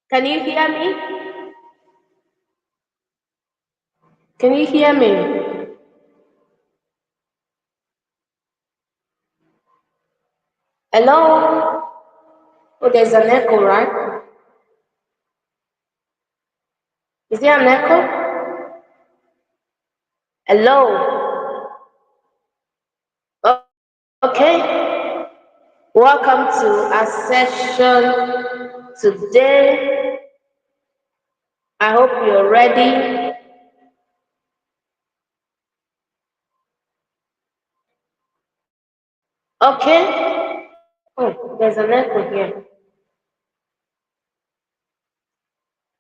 Can you hear me? Can you hear me? Hello? Oh, there's an echo, right? Is there an echo? Hello? Oh, okay. Welcome to our session today. I hope you're ready. Okay. Oh, there's an echo here.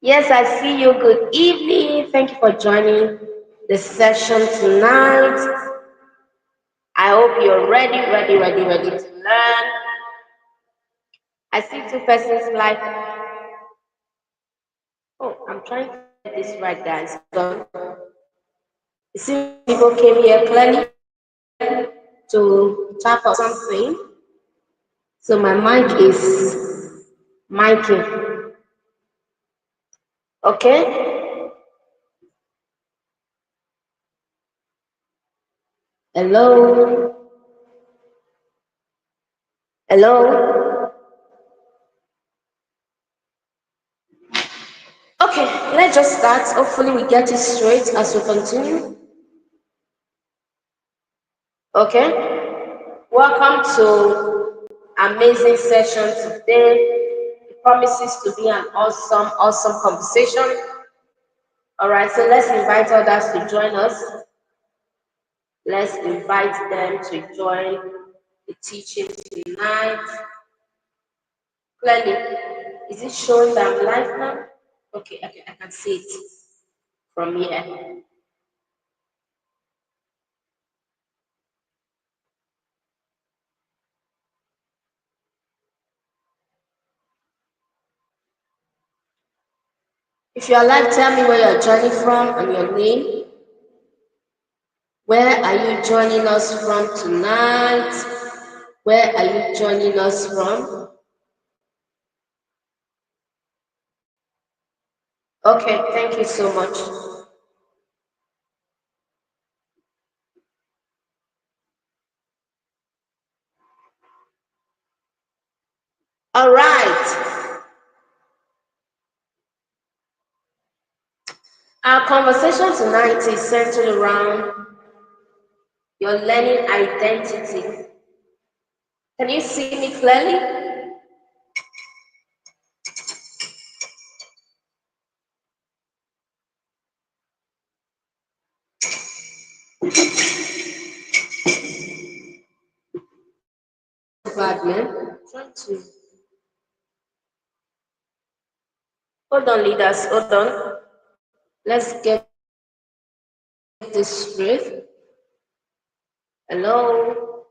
Yes, I see you. Good evening. Thank you for joining the session tonight. I hope you're ready to learn. I see two persons like, oh, I'm trying to get this right, guys. So, you see, people came here clearly to tap on something. So my mic is miking. Okay? Hello? Hello? Okay, let's just start. Hopefully we get it straight as we continue. Okay? Welcome to amazing session today. It promises to be an awesome conversation. All right, so let's invite others to join us. Let's invite them to join the teaching tonight. Clearly, is it showing that I'm live now? Okay, I can see it from here. If you're live, tell me where you're joining from and your name. Where are you joining us from tonight? Where are you joining us from? Okay, thank you so much. All right. Our conversation tonight is centered around your learning identity. Can you see me clearly? Bad man. I'm trying to. Hold on, leaders. Hold on. Let's get this straight. Hello.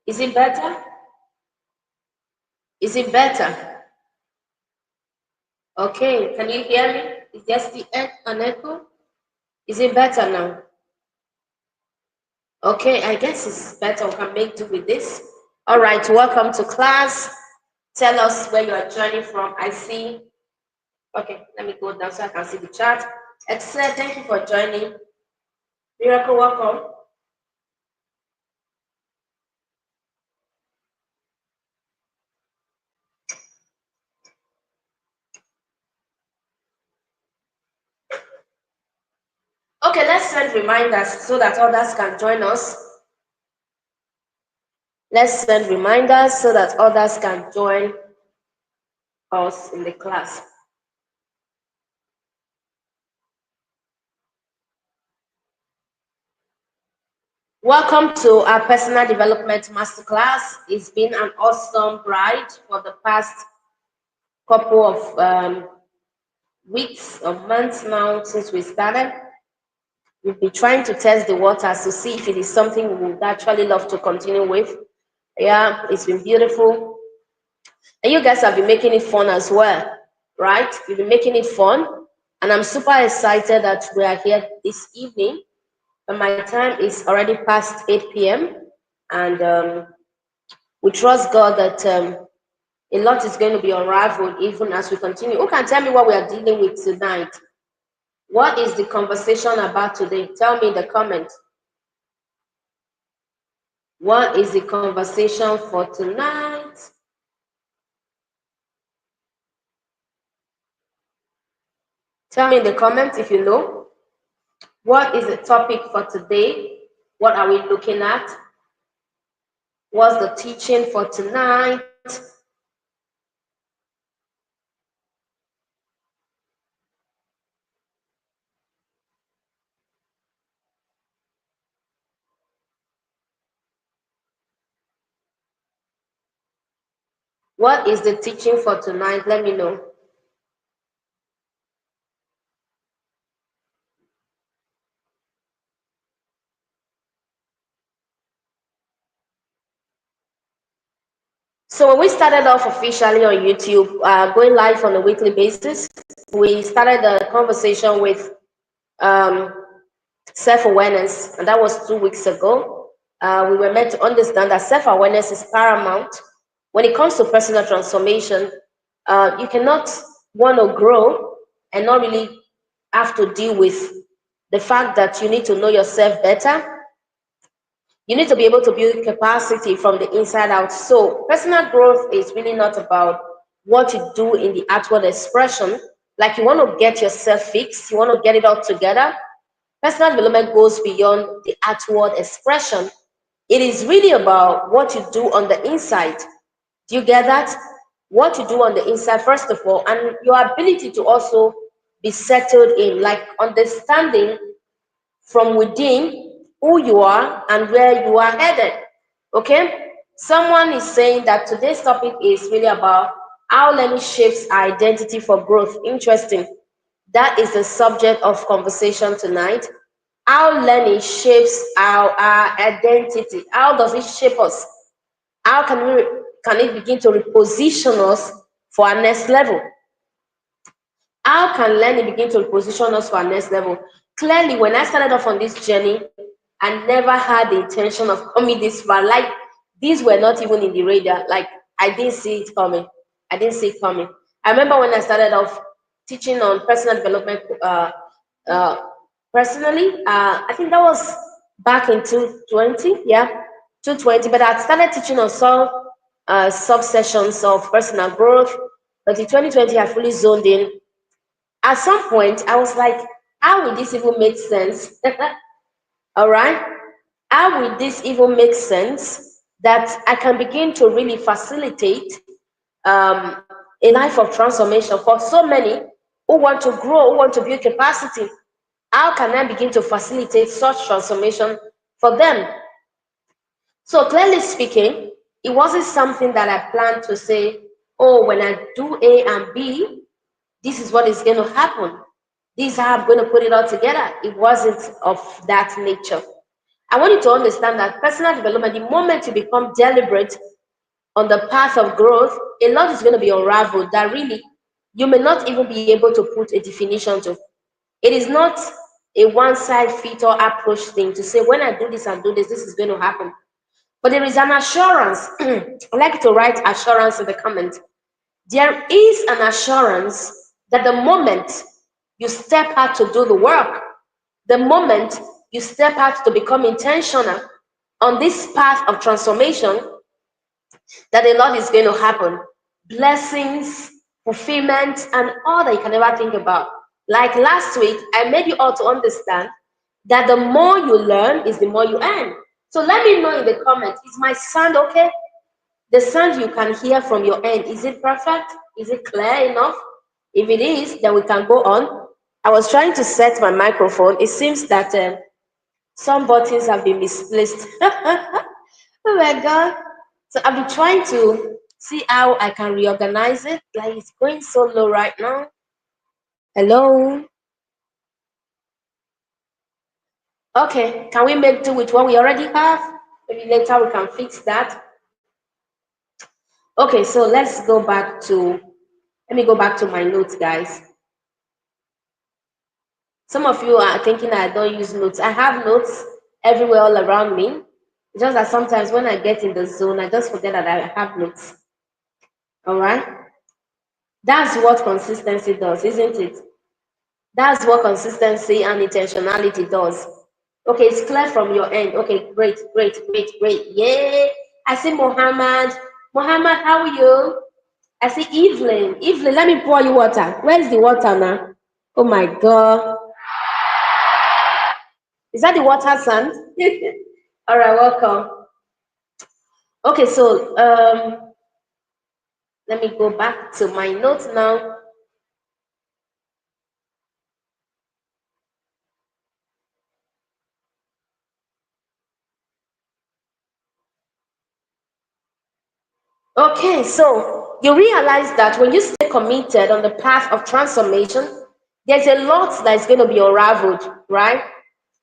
Is it better? Is it better? Okay. Can you hear me? Is there still an echo? Is it better now? Okay, I guess it's better. We can make do with this. All right. Welcome to class. Tell us where you are joining from. I see. Okay, let me go down so I can see the chat. Excellent. Thank you for joining. Miracle, welcome. Okay, let's send reminders so that others can join us. Let's send reminders so that others can join us in the class. Welcome to our personal development masterclass. It's been an awesome ride for the past couple of weeks or months now since we started. We've been trying to test the waters to see if it is something we would actually love to continue with. Yeah, it's been beautiful. And you guys have been making it fun as well, right? You've been making it fun. And I'm super excited that we are here this evening. And my time is already past 8 p.m. And we trust God that a lot is going to be unraveled even as we continue. Who can tell me what we are dealing with tonight? What is the conversation about today? Tell me in the comments. What is the conversation for tonight? Tell me in the comments if you know. What is the topic for today? What are we looking at? What's the teaching for tonight? What is the teaching for tonight? Let me know. So when we started off officially on YouTube, going live on a weekly basis, we started the conversation with um, self-awareness, and that was 2 weeks ago. We were meant to understand that self-awareness is paramount when it comes to personal transformation. You cannot want to grow and not really have to deal with the fact that you need to know yourself better. You need to be able to build capacity from the inside out. So personal growth is really not about what you do in the outward expression. Like you want to get yourself fixed, you want to get it all together. Personal development goes beyond the outward expression. It is really about what you do on the inside. Do you get that? What you do on the inside, first of all, and your ability to also be settled in, like understanding from within who you are and where you are headed. Okay? Someone is saying that today's topic is really about how learning shapes our identity for growth. Interesting. That is the subject of conversation tonight. How learning shapes our identity. How does it shape us? How can it begin to reposition us for our next level? How can learning begin to reposition us for our next level? Clearly, when I started off on this journey, I never had the intention of coming this far. Like, these were not even in the radar. Like, I didn't see it coming. I didn't see it coming. I remember when I started off teaching on personal development uh, personally, I think that was back in 2020, yeah, 220. But I started teaching on some sub-sessions of personal growth. But in 2020, I fully zoned in. At some point, I was like, how will this even make sense? All right. How will this even make sense that I can begin to really facilitate um, a life of transformation for so many who want to grow, who want to build capacity? How can I begin to facilitate such transformation for them? So clearly speaking, it wasn't something that I planned to say, oh, when I do A and B, this is what is going to happen. This is how I'm going to put it all together. It wasn't of that nature. I want you to understand that personal development, the moment you become deliberate on the path of growth, a lot is going to be unraveled that really you may not even be able to put a definition to. It is not a one-size-fits-all approach thing to say, when I do this and do this, this is going to happen. But there is an assurance. I like to write assurance in the comment. There is an assurance that the moment you step out to do the work, the moment you step out to become intentional on this path of transformation, that a lot is going to happen. Blessings, fulfillment, and all that you can ever think about. Like last week, I made you all to understand that the more you learn is the more you earn. So let me know in the comments, is my sound okay? The sound you can hear from your end, is it perfect? Is it clear enough? If it is, then we can go on. I was trying to set my microphone. It seems that some buttons have been misplaced. Oh my God. So I've been trying to see how I can reorganize it. Like it's going so low right now. Hello. Okay, can we make do with what we already have? Maybe later we can fix that. Okay, so let me go back to my notes, guys. Some of you are thinking I don't use notes. I have notes everywhere all around me. It's just that sometimes when I get in the zone, I just forget that I have notes. All right? That's what consistency does, isn't it? That's what consistency and intentionality does. Okay, it's clear from your end. Okay, great, great, great, great. Yay! I see Mohammed. Mohammed, how are you? I see Evelyn. Evelyn, let me pour you water. Where's the water now? Oh my God. Is that the water sand? All right, welcome. Okay, so let me go back to my notes now. Okay, so you realize that when you stay committed on the path of transformation, there's a lot that's going to be unraveled, right?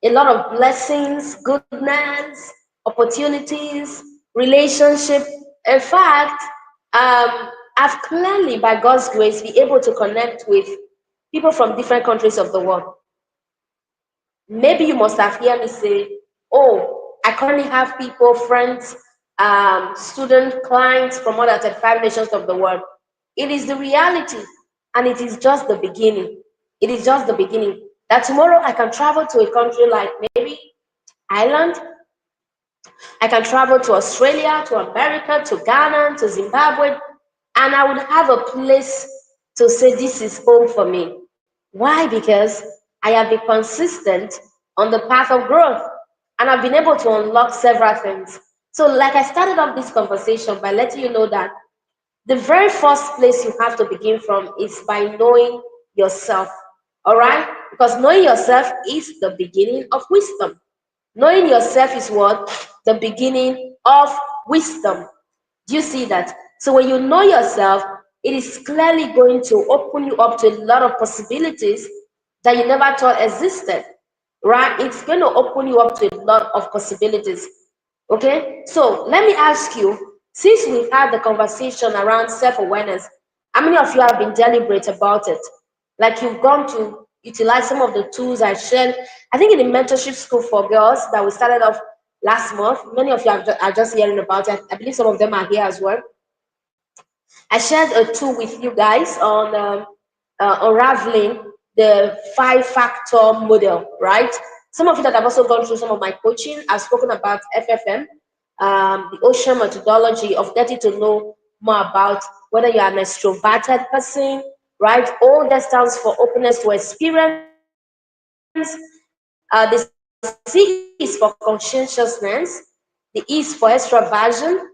A lot of blessings, goodness, opportunities, relationship. In fact, I've clearly, by God's grace, be able to connect with people from different countries of the world. Maybe you must have heard me say, oh, I currently have people, friends, student clients from more than 35 nations of the world. It is the reality, and it is just the beginning. It is just the beginning. That tomorrow I can travel to a country like maybe Ireland, I can travel to Australia, to America, to Ghana, to Zimbabwe, and I would have a place to say this is home for me. Why? Because I have been consistent on the path of growth and I've been able to unlock several things. So, like I started off this conversation by letting you know that the very first place you have to begin from is by knowing yourself. All right? Because knowing yourself is the beginning of wisdom. Knowing yourself is what? The beginning of wisdom. Do you see that? So when you know yourself, it is clearly going to open you up to a lot of possibilities that you never thought existed, right? It's going to open you up to a lot of possibilities. Okay, so let me ask you, since we've had the conversation around self-awareness, how many of you have been deliberate about it? Like you've gone to utilize some of the tools I shared. I think in the mentorship school for girls that we started off last month, many of you are just hearing about it. I believe some of them are here as well. I shared a tool with you guys on unraveling the 5-factor model, right? Some of you that have also gone through some of my coaching, I've spoken about FFM, the ocean methodology of getting to know more about whether you're an extroverted person, right? O that stands for openness to experience. The C is for conscientiousness. The E is for extraversion.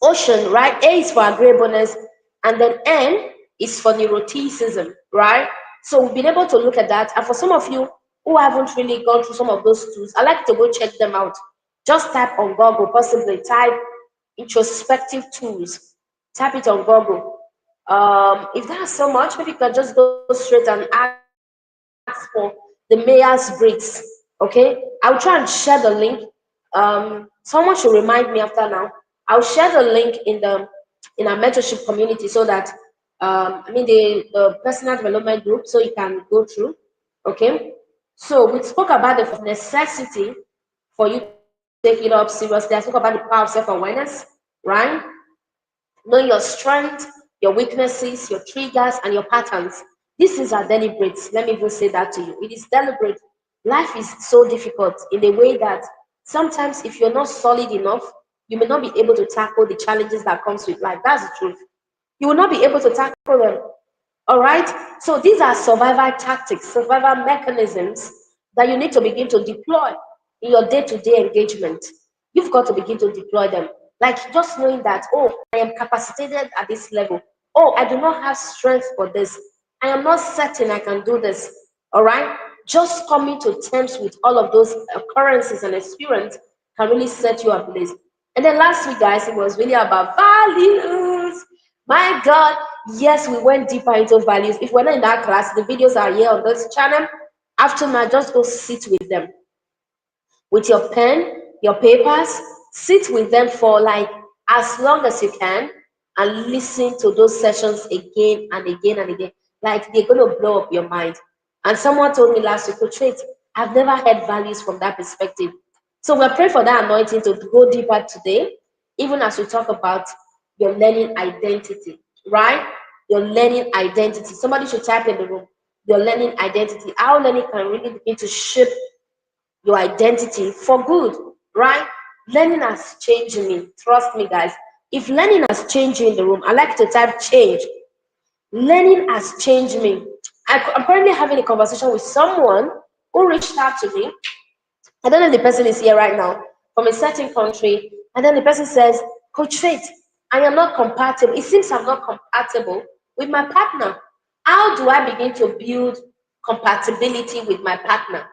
Ocean, right? A is for agreeableness, and then N is for neuroticism, right? So we've been able to look at that. And for some of you who haven't really gone through some of those tools, I like to go check them out. Just type on Google, possibly type introspective tools. Type it on Google. If that's so much, maybe you can just go straight and ask for the Myers-Briggs. Okay, I'll try and share the link. Someone should remind me after now. I'll share the link in our mentorship community so that the personal development group, so you can go through. Okay, so we spoke about the necessity for you to take it up seriously. I spoke about the power of self-awareness, right? Know your strength, your weaknesses, your triggers, and your patterns. This is a deliberate. Let me even say that to you. It is deliberate. Life is so difficult in a way that sometimes if you're not solid enough, you may not be able to tackle the challenges that comes with life. That's the truth. You will not be able to tackle them. All right? So these are survival tactics, survival mechanisms that you need to begin to deploy in your day-to-day engagement. You've got to begin to deploy them. Like just knowing that, oh, I am capacitated at this level. Oh, I do not have strength for this. I am not certain I can do this. All right? Just coming to terms with all of those occurrences and experience can really set you ablaze. And then last week, guys, it was really about values. My God, yes, we went deeper into values. If we're not in that class, the videos are here on this channel. After now, just go sit with them with your pen, your papers, sit with them for like as long as you can and listen to those sessions again and again and again. Like they're going to blow up your mind. And someone told me last week, Coach Faith, I've never heard values from that perspective. So we're praying for that anointing to go deeper today, even as we talk about your learning identity, right? Your learning identity. Somebody should type in the room, your learning identity. How learning can really begin to shape your identity for good, right? Learning has changed me. Trust me, guys. If learning has changed you in the room, I like to type change. Learning has changed me. I'm currently having a conversation with someone who reached out to me. I don't know if the person is here right now from a certain country. And then the person says, Coach Faith, I am not compatible. It seems I'm not compatible with my partner. How do I begin to build compatibility with my partner?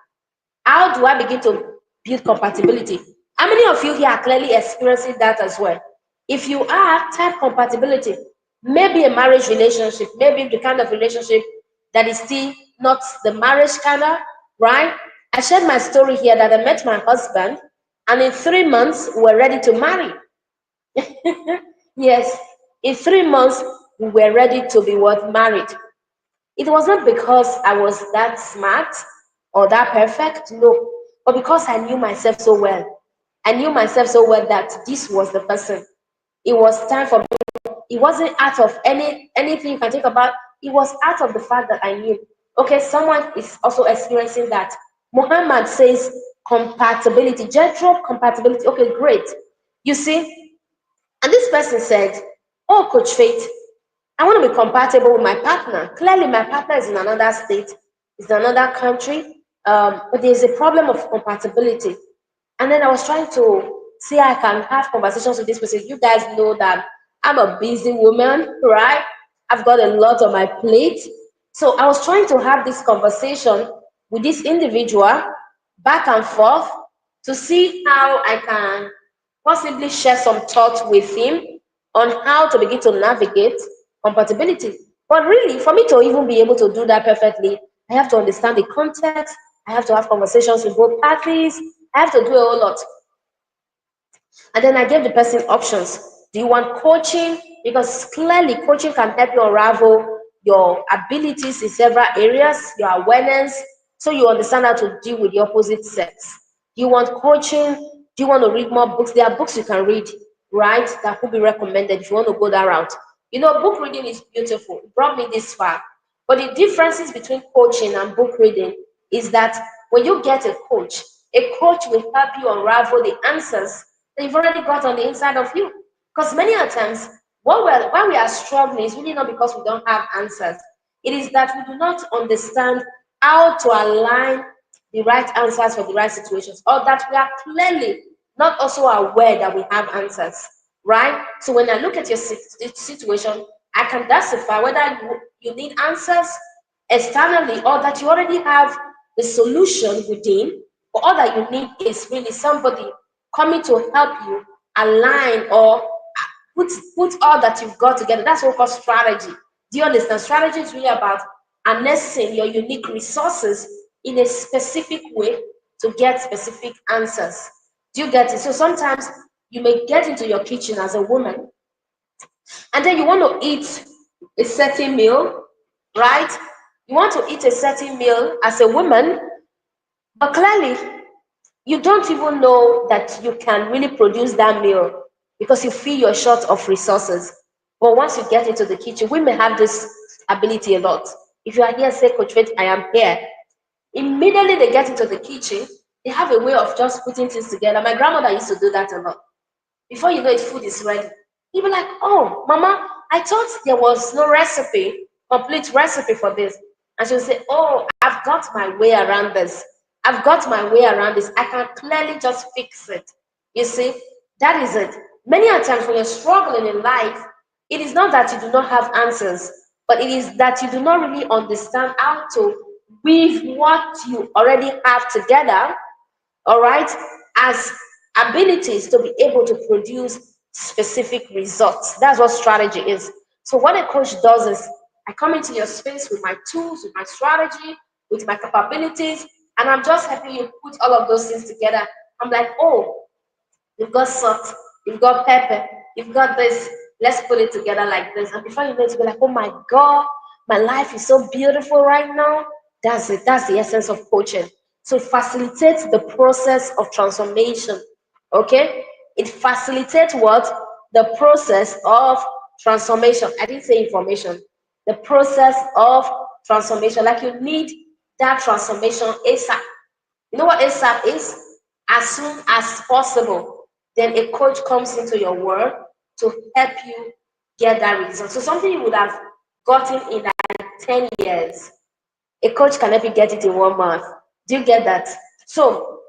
How do I begin to build compatibility? How many of you here are clearly experiencing that as well? If you are, type compatibility. Maybe a marriage relationship, maybe the kind of relationship that is still not the marriage kind of, right? I shared my story here that I met my husband, and in 3 months, we were ready to marry. Yes, in 3 months, we were ready to be what? Married. It was not because I was that smart or that perfect, no, but because I knew myself so well. I knew myself so well that this was the person. It was time for me. It wasn't out of anything you can think about. It was out of the fact that I knew. Okay, someone is also experiencing that. Muhammad says compatibility. Jethro, compatibility. Okay, great. You see, and this person said, "Oh, Coach Faith, I want to be compatible with my partner. Clearly, my partner is in another state, is in another country, but there's a problem of compatibility." And then I was trying to see how I can have conversations with this person. You guys know that I'm a busy woman, right? I've got a lot on my plate. So I was trying to have this conversation with this individual back and forth to see how I can possibly share some thoughts with him on how to begin to navigate compatibility. But really, for me to even be able to do that perfectly, I have to understand the context. I have to have conversations with both parties. I have to do a whole lot. And then I gave the person options. Do you want coaching? Because clearly coaching can help you unravel your abilities in several areas, your awareness, so you understand how to deal with the opposite sex. Do you want coaching? Do you want to read more books? There are books you can read, right? That could be recommended if you want to go that route. You know, book reading is beautiful. It brought me this far. But the differences between coaching and book reading is that when you get a coach will help you unravel the answers that you've already got on the inside of you. Because many a times, why we are struggling is really not because we don't have answers. It is that we do not understand how to align the right answers for the right situations, or that we are clearly not also aware that we have answers, right? So when I look at your situation, I can classify whether you need answers externally or that you already have the solution within, or all that you need is really somebody coming to help you align or put all that you've got together. That's what we call strategy. Do you understand? Strategy is really about harnessing your unique resources in a specific way to get specific answers. Do you get it? So sometimes you may get into your kitchen as a woman and then you want to eat a certain meal, right? You want to eat a certain meal as a woman, but clearly you don't even know that you can really produce that meal because you feel you're short of resources. But once you get into the kitchen, we may have this ability a lot. If you are here, say, Coach Faith, I am here. Immediately they get into the kitchen, they have a way of just putting things together. My grandmother used to do that a lot. Before you know it, food is ready. You'll be like, oh, Mama, I thought there was no recipe, complete recipe for this. And she'll say, oh, I've got my way around this. I've got my way around this. I can clearly just fix it. You see, that is it. Many a times when you're struggling in life, it is not that you do not have answers, but it is that you do not really understand how to weave what you already have together, all right, as abilities to be able to produce specific results. That's what strategy is. So what a coach does is I come into your space with my tools, with my strategy, with my capabilities, and I'm just helping you put all of those things together. I'm like, oh, you've got salt, you've got pepper, you've got this. Let's put it together like this. And before you know it, you'll be like, oh my God, my life is so beautiful right now. That's it. That's the essence of coaching. So it facilitates the process of transformation. Okay? It facilitates what? The process of transformation. I didn't say information. The process of transformation. Like you need that transformation ASAP. You know what ASAP is? As soon as possible. Then a coach comes into your world to help you get that result. So something you would have gotten in like 10 years, a coach can help you get it in 1 month. Do you get that? So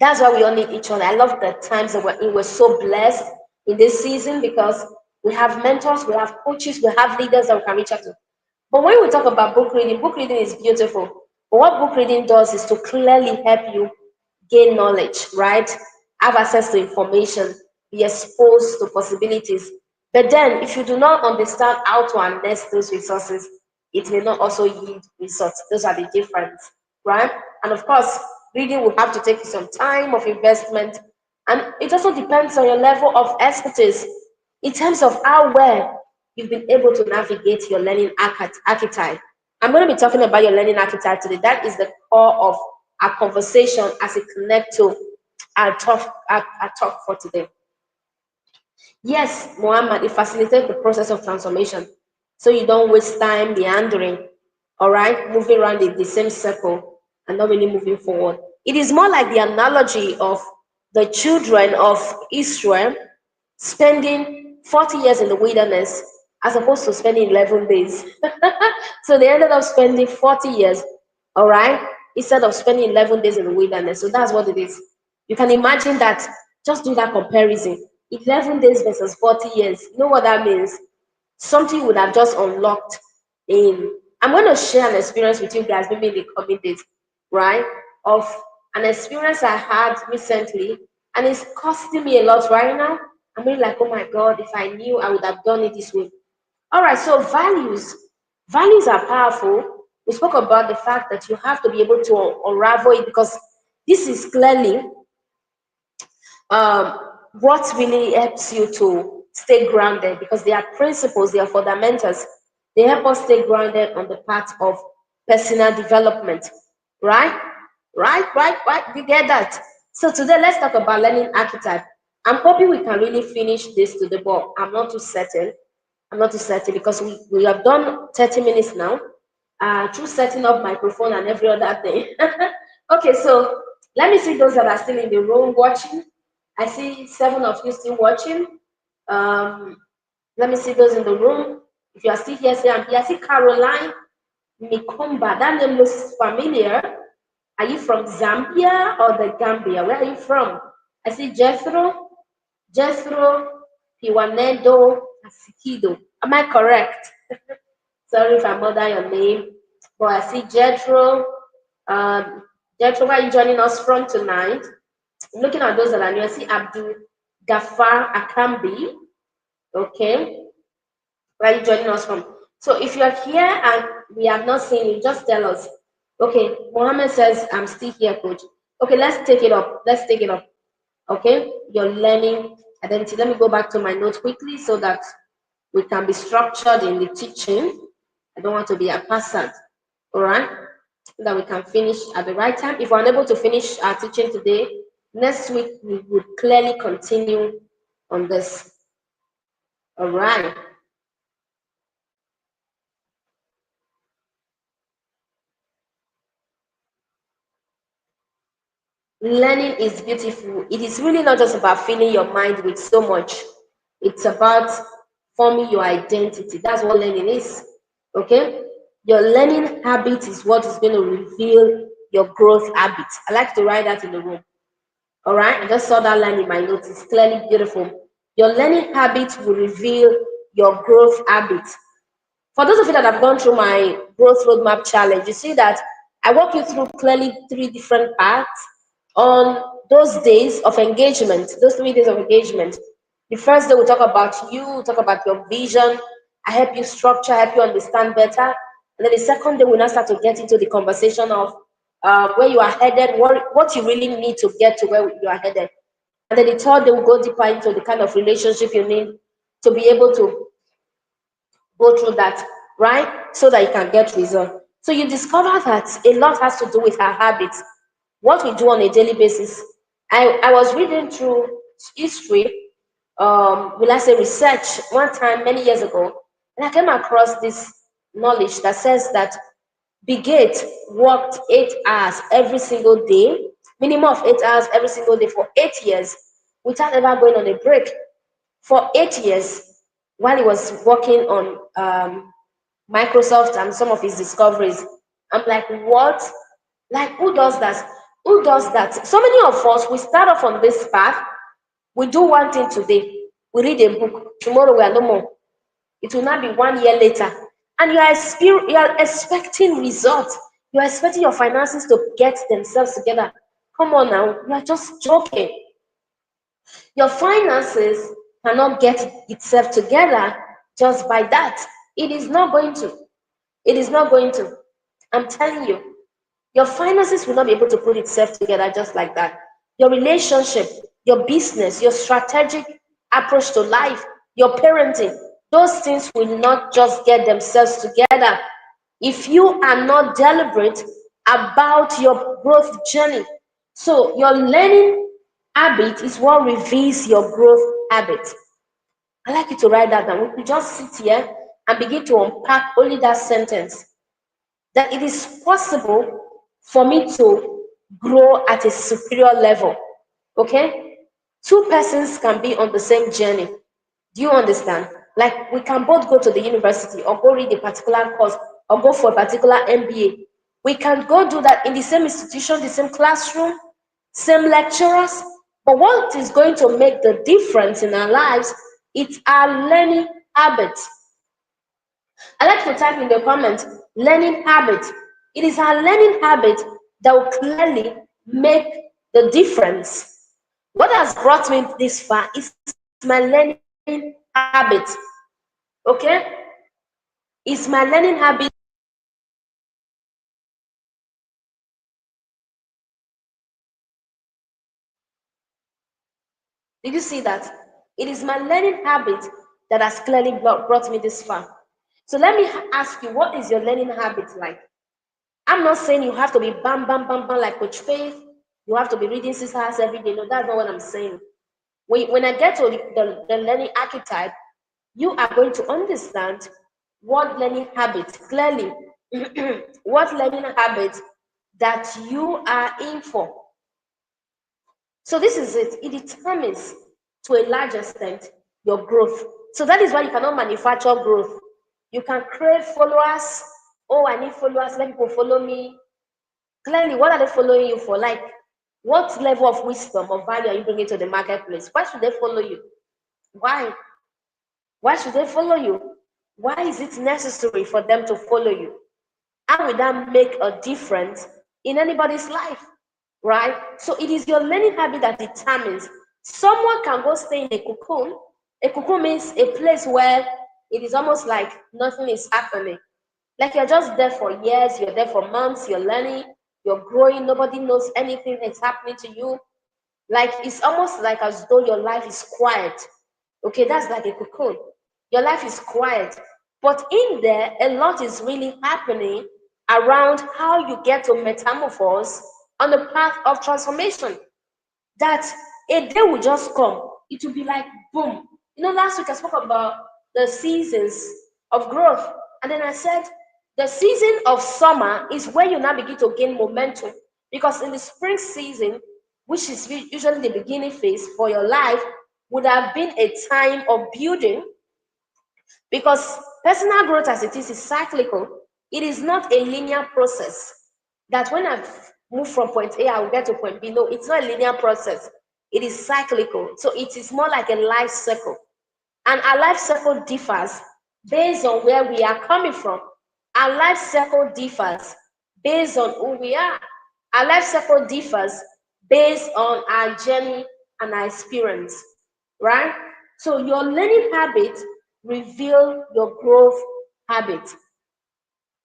that's why we all need each other. I love the times that we're so blessed in this season because we have mentors, we have coaches, we have leaders that we can reach out to. But when we talk about book reading is beautiful. But what book reading does is to clearly help you gain knowledge, right? Have access to information, be exposed to possibilities. But then, if you do not understand how to harness those resources, it may not also yield results. Those are the difference, right? And of course, reading will have to take you some time of investment. And it also depends on your level of expertise in terms of how well you've been able to navigate your learning archetype. I'm going to be talking about your learning archetype today. That is the core of our conversation as it connects to our talk for today. Yes, Muhammad, it facilitates the process of transformation. So you don't waste time meandering, all right, moving around in the same circle and not really moving forward. It is more like the analogy of the children of Israel spending 40 years in the wilderness as opposed to spending 11 days. So they ended up spending 40 years, all right, instead of spending 11 days in the wilderness. So that's what it is. You can imagine that, just do that comparison. 11 days versus 40 years. You know what that means? Something would have just unlocked in. I'm going to share an experience with you guys, maybe in the coming days, right? Of an experience I had recently, and it's costing me a lot right now. I'm really like, oh my God, if I knew, I would have done it this way. All right, so values. Values are powerful. We spoke about the fact that you have to be able to unravel it because this is clearly um, what really helps you to stay grounded because they are principles, they are fundamentals. They help us stay grounded on the path of personal development. Right? Right. You get that? So today, let's talk about learning archetype. I'm hoping we can really finish this today, but I'm not too certain. I'm not too certain because we have done 30 minutes now through setting up microphone and every other thing. Okay, so let me see those that are still in the room watching. I see 7 of you still watching. Um, Let me see those in the room. If you are still here, say I'm here. I see Caroline Mikumba. That name looks familiar. Are you from Zambia or the Gambia? Where are you from? I see Jethro Piwanedo Asikido. Am I correct? Sorry if I murder your name. But I see Jethro. Jethro, where are you joining us from tonight? I'm looking at those that are new. I see Abdul Gafar Akambi. Okay. Where are you joining us from? So if you're here and we have not seen you, just tell us. Okay, Mohammed says, I'm still here, coach. Okay, let's take it up. Let's take it up. Okay, your learning identity. Let me go back to my notes quickly so that we can be structured in the teaching. I don't want to be a passant. All right, so that we can finish at the right time. If we're unable to finish our teaching today, next week we would clearly continue on this. All right. Learning is beautiful. It is really not just about filling your mind with so much. It's about forming your identity. That's what learning is. Okay? Your learning habit is what is going to reveal your growth habit. I like to write that in the room. All right? I just saw that line in my notes. It's clearly beautiful. Your learning habit will reveal your growth habit. For those of you that have gone through my growth roadmap challenge, you see that I walk you through clearly 3 different paths on those days of engagement, those 3 days of engagement. The first day we talk about you, talk about your vision. I help you structure, help you understand better. And then the second day we now start to get into the conversation of where you are headed, what you really need to get to where you are headed. And then the third day we'll go deeper into the kind of relationship you need to be able to go through that, right? So that you can get results. So you discover that a lot has to do with our habits, what we do on a daily basis. I was reading through history, will I say research, one time many years ago, and I came across this knowledge that says that Bill Gates worked 8 hours every single day, minimum of 8 hours every single day for 8 years without ever going on a break. For 8 years, while he was working on Microsoft and some of his discoveries. I'm like, what? Like, who does that? Who does that? So many of us, we start off on this path. We do one thing today. We read a book. Tomorrow we are no more. It will not be 1 year later. And you are expecting results. You are expecting your finances to get themselves together. Come on now. You are just joking. Your finances cannot get itself together just by that. It is not going to. It is not going to. I'm telling you, your finances will not be able to put itself together just like that. Your relationship, your business, your strategic approach to life, your parenting, those things will not just get themselves together if you are not deliberate about your growth journey. So, your learning habit is what reveals your growth habit. I like you to write that down. We could just sit here and begin to unpack only that sentence, that it is possible for me to grow at a superior level. Okay? Two persons can be on the same journey. Do you understand? Like, we can both go to the university or go read a particular course or go for a particular MBA. We can go do that in the same institution, the same classroom, same lecturers. But what is going to make the difference in our lives? It's our learning habits. I like to type in the comments, learning habit. It is our learning habit that will clearly make the difference. What has brought me this far is my learning habit. Okay? It's my learning habit. Did you see that? It is my learning habit that has clearly brought me this far. So let me ask you, what is your learning habit like? I'm not saying you have to be bam, bam, bam, bam like Coach Faith. You have to be reading 6 hours every day. No, that's not what I'm saying. When I get to the learning archetype, you are going to understand what learning habits clearly, what learning habits that you are in for. So this is it. It determines to a large extent your growth. So that is why you cannot manufacture growth. You can create followers. Oh, I need followers. Let people follow me. Clearly, what are they following you for? Like, what level of wisdom or value are you bringing to the marketplace? Why should they follow you? Why? Why should they follow you? Why is it necessary for them to follow you? How will that make a difference in anybody's life? Right? So it is your learning habit that determines. Someone can go stay in a cocoon. A cocoon means a place where it is almost like nothing is happening. Like you're just there for years, you're there for months, you're learning, you're growing, nobody knows anything that's happening to you. Like it's almost like as though your life is quiet. Okay, that's like a cocoon. Your life is quiet. But in there, a lot is really happening around how you get to metamorphose on the path of transformation. That a day will just come. It will be like boom. Last week I spoke about the seasons of growth. And then I said the season of summer is where you now begin to gain momentum. Because in the spring season, which is usually the beginning phase for your life, would have been a time of building, because personal growth as it is cyclical. It is not a linear process that when I move from point A, I will get to point B. No, it's not a linear process. It is cyclical. So it is more like a life cycle. And our life cycle differs based on where we are coming from. Our life cycle differs based on who we are. Our life cycle differs based on our journey and our experience, right? So your learning habit reveal your growth habit.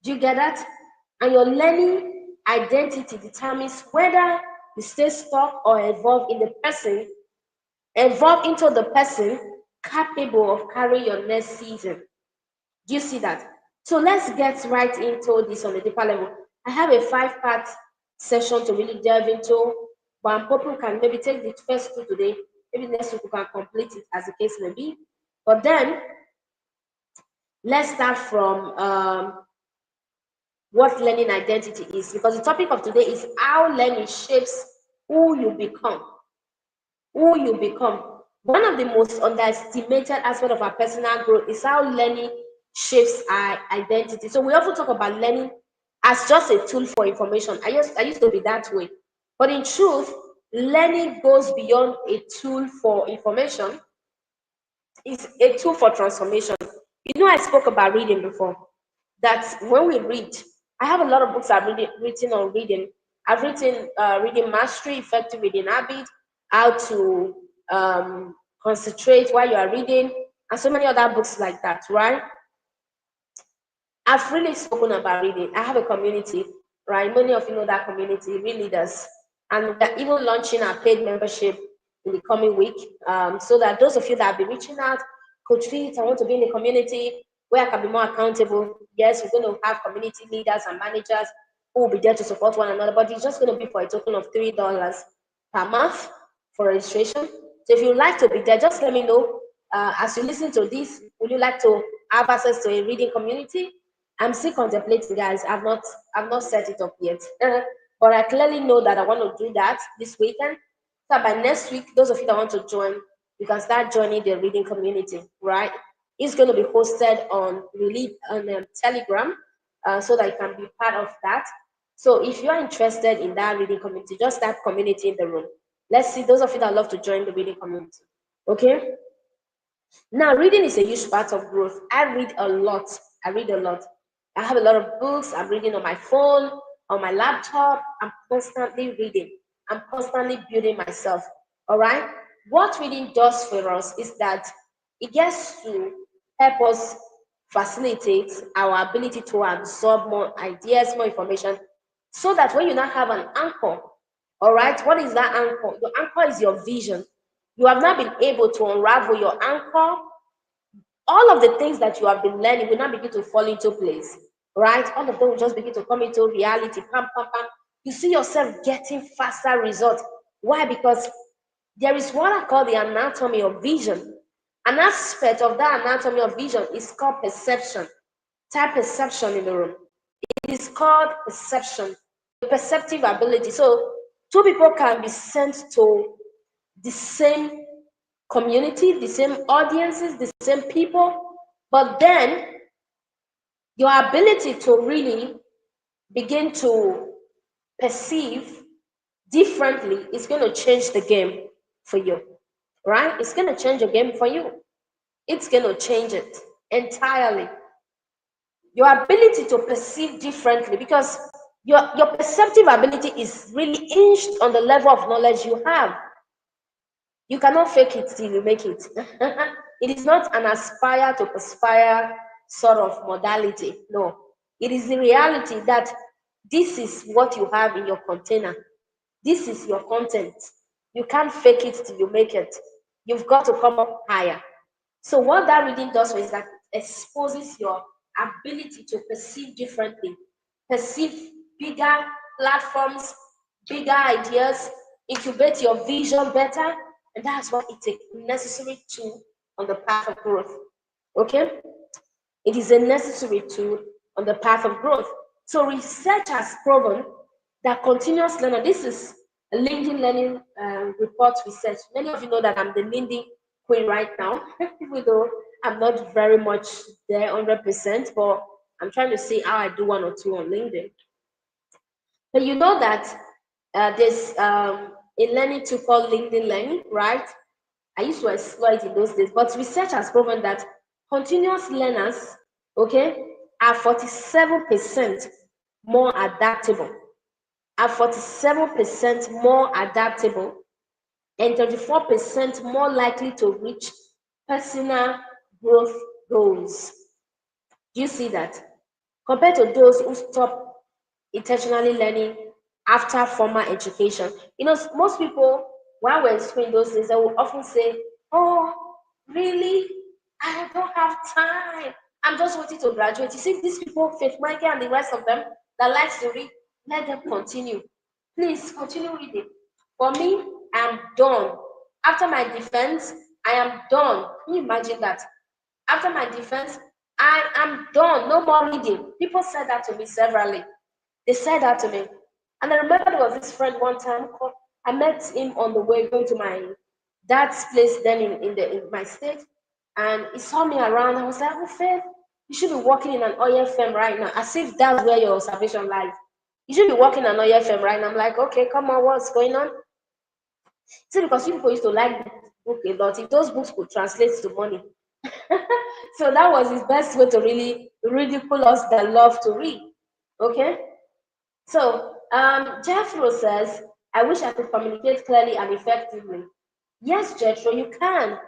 Do you get that? And your learning identity determines whether you stay stuck or evolve into the person capable of carrying your next season. Do you see that? So let's get right into this on a deeper level. I have a 5-part session to really delve into, but I'm hoping we can maybe take the first two today. Maybe next week we can complete it as the case may be. But then let's start from what learning identity is, because the topic of today is how learning shapes who you become. Who you become. One of the most underestimated aspects of our personal growth is how learning shapes our identity. So we often talk about learning as just a tool for information. I used to be that way. But in truth, learning goes beyond a tool for information. It's a tool for transformation. You know, I spoke about reading before. That when we read, I have a lot of books written on reading. I've written Reading Mastery, Effective Reading Habit, how to concentrate while you are reading, and so many other books like that, right? I've really spoken about reading. I have a community, right? Many of you know that community, Read Leaders. And we're even launching our paid membership in the coming week. So that those of you that have been reaching out, Coach Fit, I want to be in a community where I can be more accountable. Yes, we're going to have community leaders and managers who will be there to support one another, but it's just going to be for a token of $3 per month for registration. So if you'd like to be there, just let me know. As you listen to this, would you like to have access to a reading community? I'm still contemplating, guys. I've not set it up yet. But I clearly know that I want to do that this weekend. So by next week, those of you that want to join, you can start joining the reading community, right? It's going to be posted on Telegram, so that you can be part of that. So if you're interested in that reading community, just type community in the room. Let's see those of you that love to join the reading community. Okay. Now, reading is a huge part of growth. I read a lot. I read a lot. I have a lot of books. I'm reading on my phone, on my laptop. I'm constantly reading. I'm constantly building myself. All right. What reading does for us is that it gets to help us facilitate our ability to absorb more ideas, more information, so that when you now have an anchor, all right, what is that anchor? Your anchor is your vision. You have not been able to unravel your anchor. All of the things that you have been learning will now begin to fall into place, right? All of them will just begin to come into reality. Pam, pam, pam. You see yourself getting faster results. Why? Because there is what I call the anatomy of vision. An aspect of that anatomy of vision is called perception. Type perception in the room. It is called perception, the perceptive ability. So two people can be sent to the same community, the same audiences, the same people, but then your ability to really begin to perceive differently is going to change the game for you, right? It's going to change the game for you. It's going to change it entirely. Your ability to perceive differently, because your perceptive ability is really hinged on the level of knowledge you have. You cannot fake it till you make it. It is not an aspire to perspire sort of modality. No, it is the reality that this is what you have in your container. This is your content. You can't fake it till you make it. You've got to come up higher. So what that reading does is that it exposes your ability to perceive differently, perceive bigger platforms, bigger ideas, incubate your vision better, and that's what it's a necessary tool on the path of growth. Okay? It is a necessary tool on the path of growth. So research has proven that continuous learning, this is a LinkedIn learning report research. Many of you know that I'm the LinkedIn queen right now, even though I'm not very much there 100%, but I'm trying to see how I do one or two on LinkedIn. But you know that there's a learning tool called LinkedIn Learning, right? I used to explore it in those days, but research has proven that continuous learners, okay, are 47% more adaptable, are 47% more adaptable and 34% more likely to reach personal growth goals. Do you see that? Compared to those who stop intentionally learning after formal education. Most people, while we're in school in those days, they will often say, "Oh, really? I don't have time. I'm just waiting to graduate." You see, these people, Faith Michael and the rest of them that likes to read, let them continue. Please continue reading. For me, I'm done. After my defense, I am done. Can you imagine that? After my defense, I am done. No more reading. People said that to me severally. They said that to me. And I remember there was this friend one time. I met him on the way going to my dad's place then in my state. And he saw me around. I was like, "Oh, Faith, you should be working in an oil firm right now." As if that's where your salvation lies. You should be working in an oil firm right now. I'm like, "Okay, come on, what's going on?" See, because you people used to like book a lot. If those books could translate to money. So that was his best way to really ridicule us that love to read. Okay? So Jethro says, "I wish I could communicate clearly and effectively." Yes, Jethro, you can.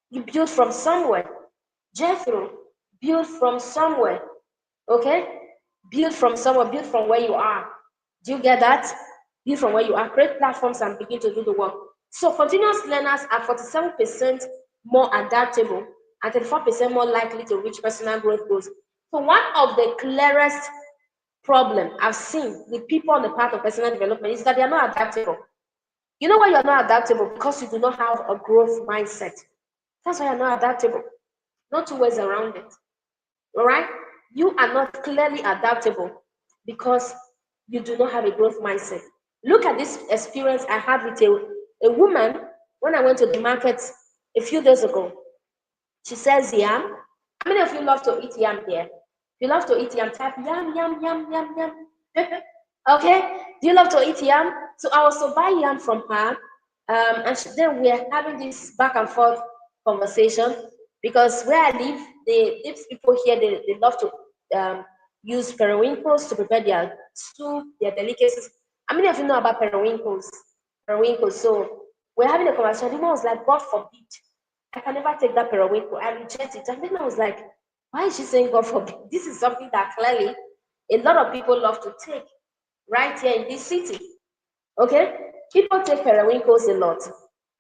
You build from somewhere. Jethro, build from somewhere. Okay? Build from somewhere, build from where you are. Do you get that? Build from where you are. Create platforms and begin to do the work. So continuous learners are 47% more adaptable and 34% more likely to reach personal growth goals. So one of the clearest problem I've seen with people on the path of personal development is that they are not adaptable. You know why you're not adaptable? Because you do not have a growth mindset. That's why you're not adaptable. No two ways around it. All right? You are not clearly adaptable because you do not have a growth mindset. Look at this experience I had with a woman when I went to the market a few days ago. She says yam. How many of you love to eat yam here? If you love to eat yam, type yam, yam, yam, yam, yam. Okay? Do you love to eat yam? So I was to buy yam from her. Then we are having this back and forth conversation because where I live, these people here, they love to use periwinkles to prepare their soup, their delicacies. How many of you know about periwinkles? Periwinkles. So we're having a conversation. The woman was like, "God forbid. I can never take that periwinkle. I reject it." And then I was like, "Why is she saying God forbid?" This is something that clearly a lot of people love to take right here in this city. Okay? People take periwinkles a lot.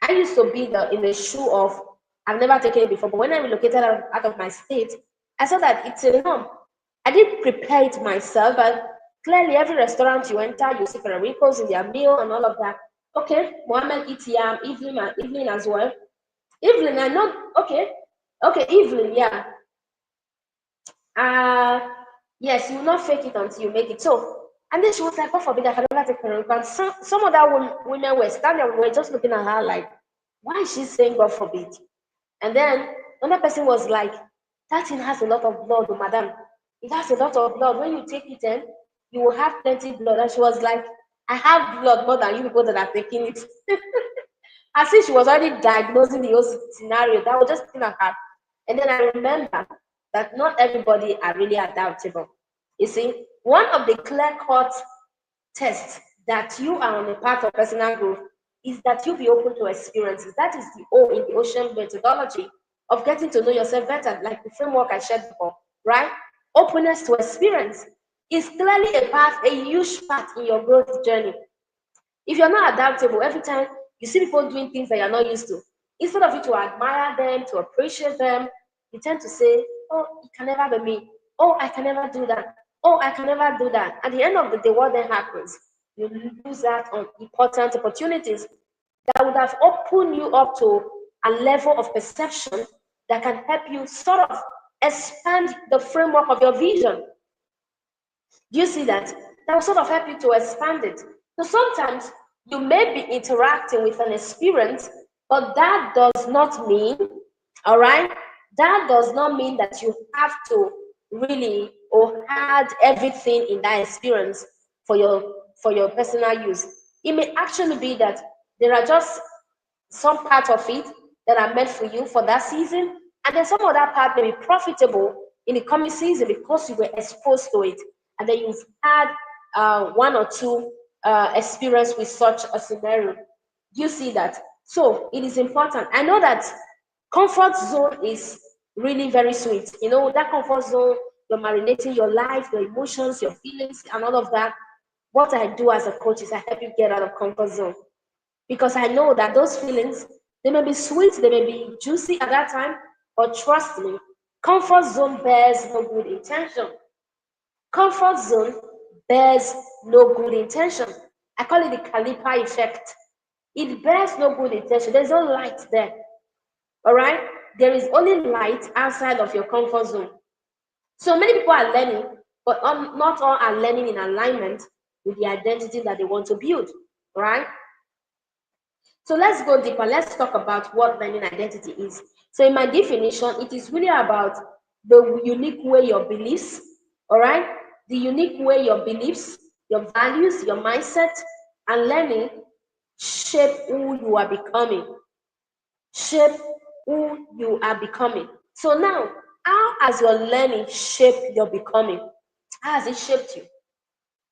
I used to be in the shoe of, I've never taken it before, but when I relocated out of my state, I saw that it's a norm. I did prepare it myself, but clearly every restaurant you enter, you see periwinkles in their meal and all of that. Okay, Mohammed eats yam, Evelyn as well. Evelyn, I know, okay, Evelyn, yeah. Yes, you will not fake it until you make it. So, and then she was like, "God forbid, I can never take period." And some other women were standing, were just looking at her like, "Why is she saying God forbid?" And then another person was like, "That thing has a lot of blood, oh, madam. It has a lot of blood. When you take it in, you will have plenty blood." And she was like, "I have blood more than you people that are taking it." As if she was already diagnosing the whole scenario. That was just looking at her. And then I remember that not everybody are really adaptable. You see, one of the clear-cut tests that you are on the path of personal growth is that you be open to experiences. That is the O in the ocean methodology of getting to know yourself better, like the framework I shared before, right? Openness to experience is clearly a path, a huge path in your growth journey. If you're not adaptable, every time you see people doing things that you're not used to, instead of you to admire them, to appreciate them, you tend to say, "Oh, it can never be me. Oh, I can never do that. Oh, I can never do that." At the end of the day, what then happens? You lose out on important opportunities that would have opened you up to a level of perception that can help you sort of expand the framework of your vision. Do you see that? That will sort of help you to expand it. So sometimes you may be interacting with an experience, but that does not mean, all right, that does not mean that you have to really or add everything in that experience for your personal use. It may actually be that there are just some parts of it that are meant for you for that season, and then some of that part may be profitable in the coming season because you were exposed to it, and then you've had one or two experience with such a scenario. You see that? So it is important. I know that comfort zone is really very sweet. You know, that comfort zone, you're marinating your life, your emotions, your feelings, and all of that. What I do as a coach is I help you get out of comfort zone because I know that those feelings, they may be sweet, they may be juicy at that time, but trust me, comfort zone bears no good intention. Comfort zone bears no good intention. I call it the caliper effect. It bears no good intention. There's no light there. All right? There is only light outside of your comfort zone. So many people are learning, but not all are learning in alignment with the identity that they want to build. All right? So let's go deeper. Let's talk about what learning identity is. So in my definition, it is really about the unique way your beliefs, all right? The unique way your beliefs, your values, your mindset, and learning shape who you are becoming. Shape who you are becoming. So now, how has your learning shaped your becoming? How has it shaped you?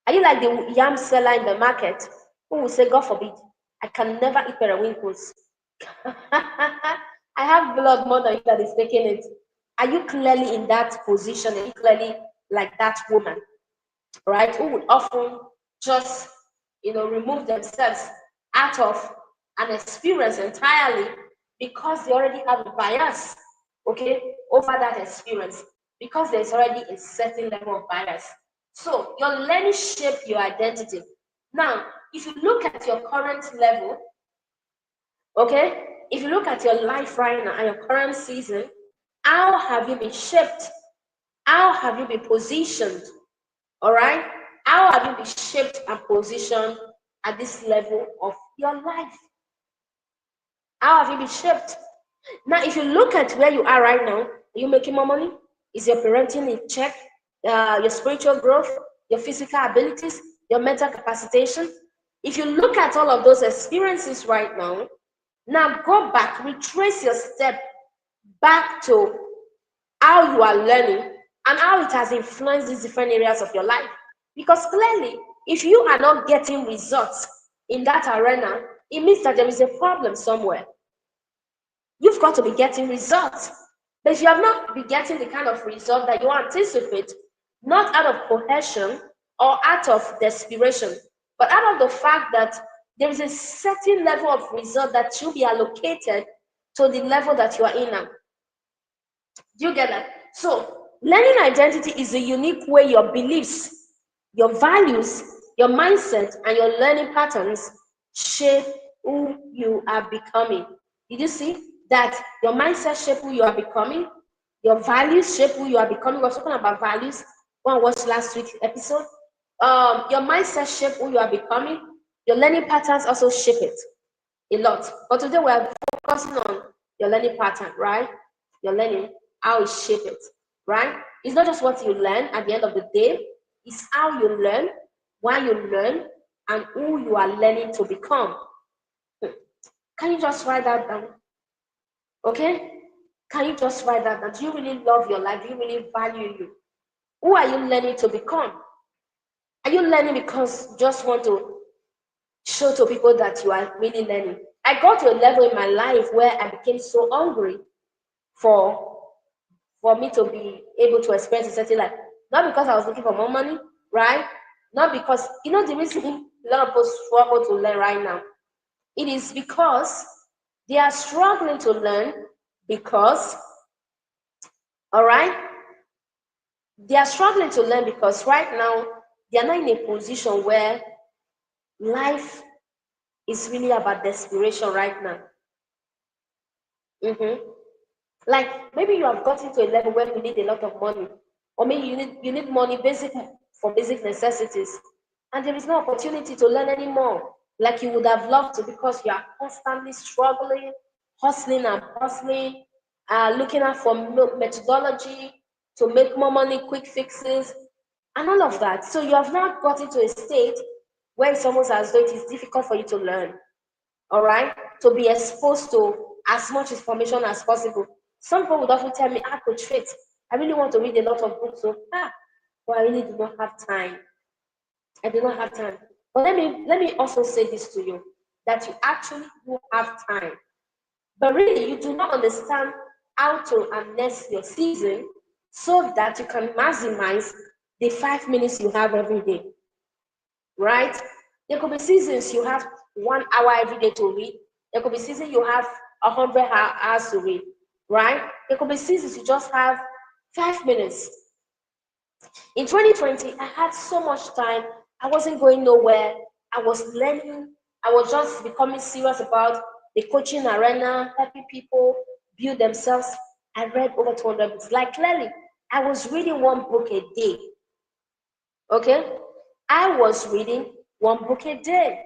Are you like the yam seller in the market who will say, God forbid, I can never eat periwinkles? I have blood more than you that is taking it. Are you clearly in that position? Are you clearly like that woman, right? Who would often just, remove themselves out of an experience entirely because they already have a bias, okay, over that experience, because there's already a certain level of bias. So your learning shape your identity. Now, if you look at your current level, okay, if you look at your life right now and your current season, how have you been shaped? How have you been positioned? All right? How have you been shaped and positioned at this level of your life? How have you been shaped? Now, if you look at where you are right now, are you making more money? Is your parenting in check? Your spiritual growth, your physical abilities, your mental capacitation? If you look at all of those experiences right now go back, retrace your step back to how you are learning and how it has influenced these different areas of your life. Because clearly, if you are not getting results in that arena, it means that there is a problem somewhere. You've got to be getting results. But if you have not been getting the kind of result that you anticipate, not out of cohesion or out of desperation, but out of the fact that there is a certain level of result that should be allocated to the level that you are in now. Do you get that? So, learning identity is a unique way your beliefs, your values, your mindset, and your learning patterns shape who you are becoming. Did you see that your mindset shape who you are becoming? Your values shape who you are becoming. We were talking about values. Go and watch last week's episode. Your mindset shape who you are becoming. Your learning patterns also shape it a lot. But today we are focusing on your learning pattern, right? Your learning, how it shape it, right? It's not just what you learn at the end of the day, it's how you learn, why you learn, and who you are learning to become. Can you just write that down? Okay? Can you just write that down? Do you really love your life? Do you really value you? Who are you learning to become? Are you learning because you just want to show to people that you are really learning? I got to a level in my life where I became so hungry for me to be able to experience a certain life. Not because I was looking for more money, right? Not because, the reason a lot of people struggle to learn right now. It is because they are struggling to learn because, all right, they are struggling to learn because right now they are not in a position where life is really about desperation right now. Mm-hmm. Like maybe you have gotten to a level where you need a lot of money, or maybe you need money for basic necessities, and there is no opportunity to learn anymore like you would have loved to because you are constantly struggling, hustling and bustling, looking out for methodology to make more money, quick fixes, and all of that. So you have not gotten to a state where it's almost as though it is difficult for you to learn, all right, to be exposed to as much information as possible. Some people would often tell me, coach Faith, I really want to read a lot of books, but I really do not have time. I do not have time. But let me also say this to you, that you actually do have time, but really you do not understand how to harness your season so that you can maximize the 5 minutes you have every day, right? There could be seasons you have 1 hour every day to read. There could be seasons you have 100 hours to read, right? There could be seasons you just have 5 minutes. In 2020, I had so much time. I wasn't going nowhere. I was learning. I was just becoming serious about the coaching arena, helping people build themselves. I read over 200 books. Like clearly, I was reading one book a day. Okay? I was reading one book a day.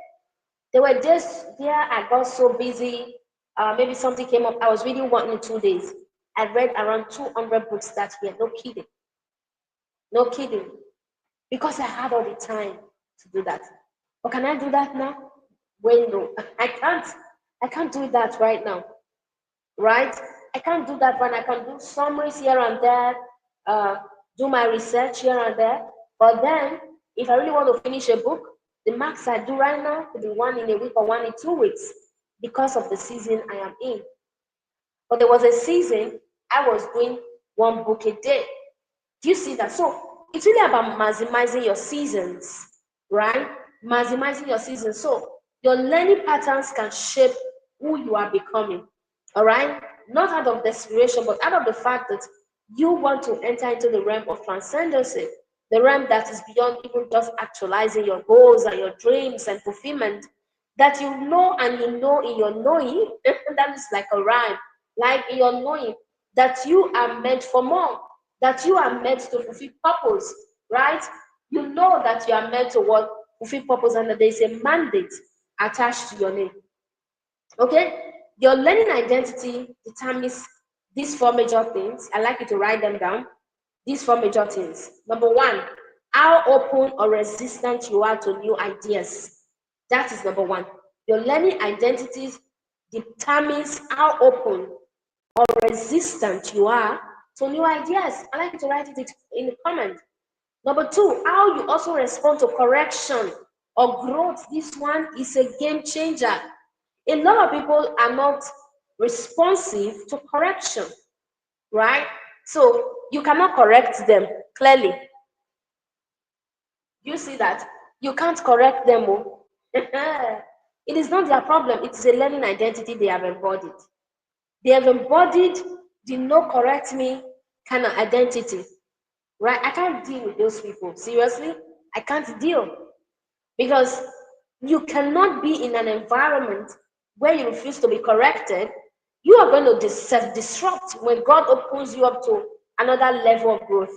There were days there I got so busy. Maybe something came up. I was reading one in 2 days. I read around 200 books that year. No kidding. No kidding. Because I had all the time to do that. But can I do that now? Well, no, I can't. I can't do that right now, right? I can't do that when I can do summaries here and there, uh, do my research here and there. But then, if I really want to finish a book, the max I do right now could be one in a week or one in 2 weeks because of the season I am in. But there was a season I was doing one book a day. Do you see that? So it's really about maximizing your seasons, right? Maximizing your seasons. So your learning patterns can shape who you are becoming. All right? Not out of desperation, but out of the fact that you want to enter into the realm of transcendency, the realm that is beyond even just actualizing your goals and your dreams and fulfillment. That you know and you know in your knowing, that is like a rhyme, like in your knowing that you are meant for more, that you are meant to fulfill purpose, right? You know that you are meant to what? Fulfill purpose, and that there is a mandate attached to your name. Okay? Your learning identity determines these four major things. I like you to write them down. These four major things. Number one, how open or resistant you are to new ideas. That is number one. Your learning identity determines how open or resistant you are to new ideas. I like you to write it in the comment. Number two, how you also respond to correction or growth. This one is a game changer. A lot of people are not responsive to correction, right? So you cannot correct them clearly. You see that? You can't correct them. Oh. It is not their problem, it is a learning identity they have embodied. They have embodied the no correct me kind of identity, right? I can't deal with those people. Seriously, I can't deal because you cannot be in an environment where you refuse to be corrected. You are going to self-disrupt when God opens you up to another level of growth.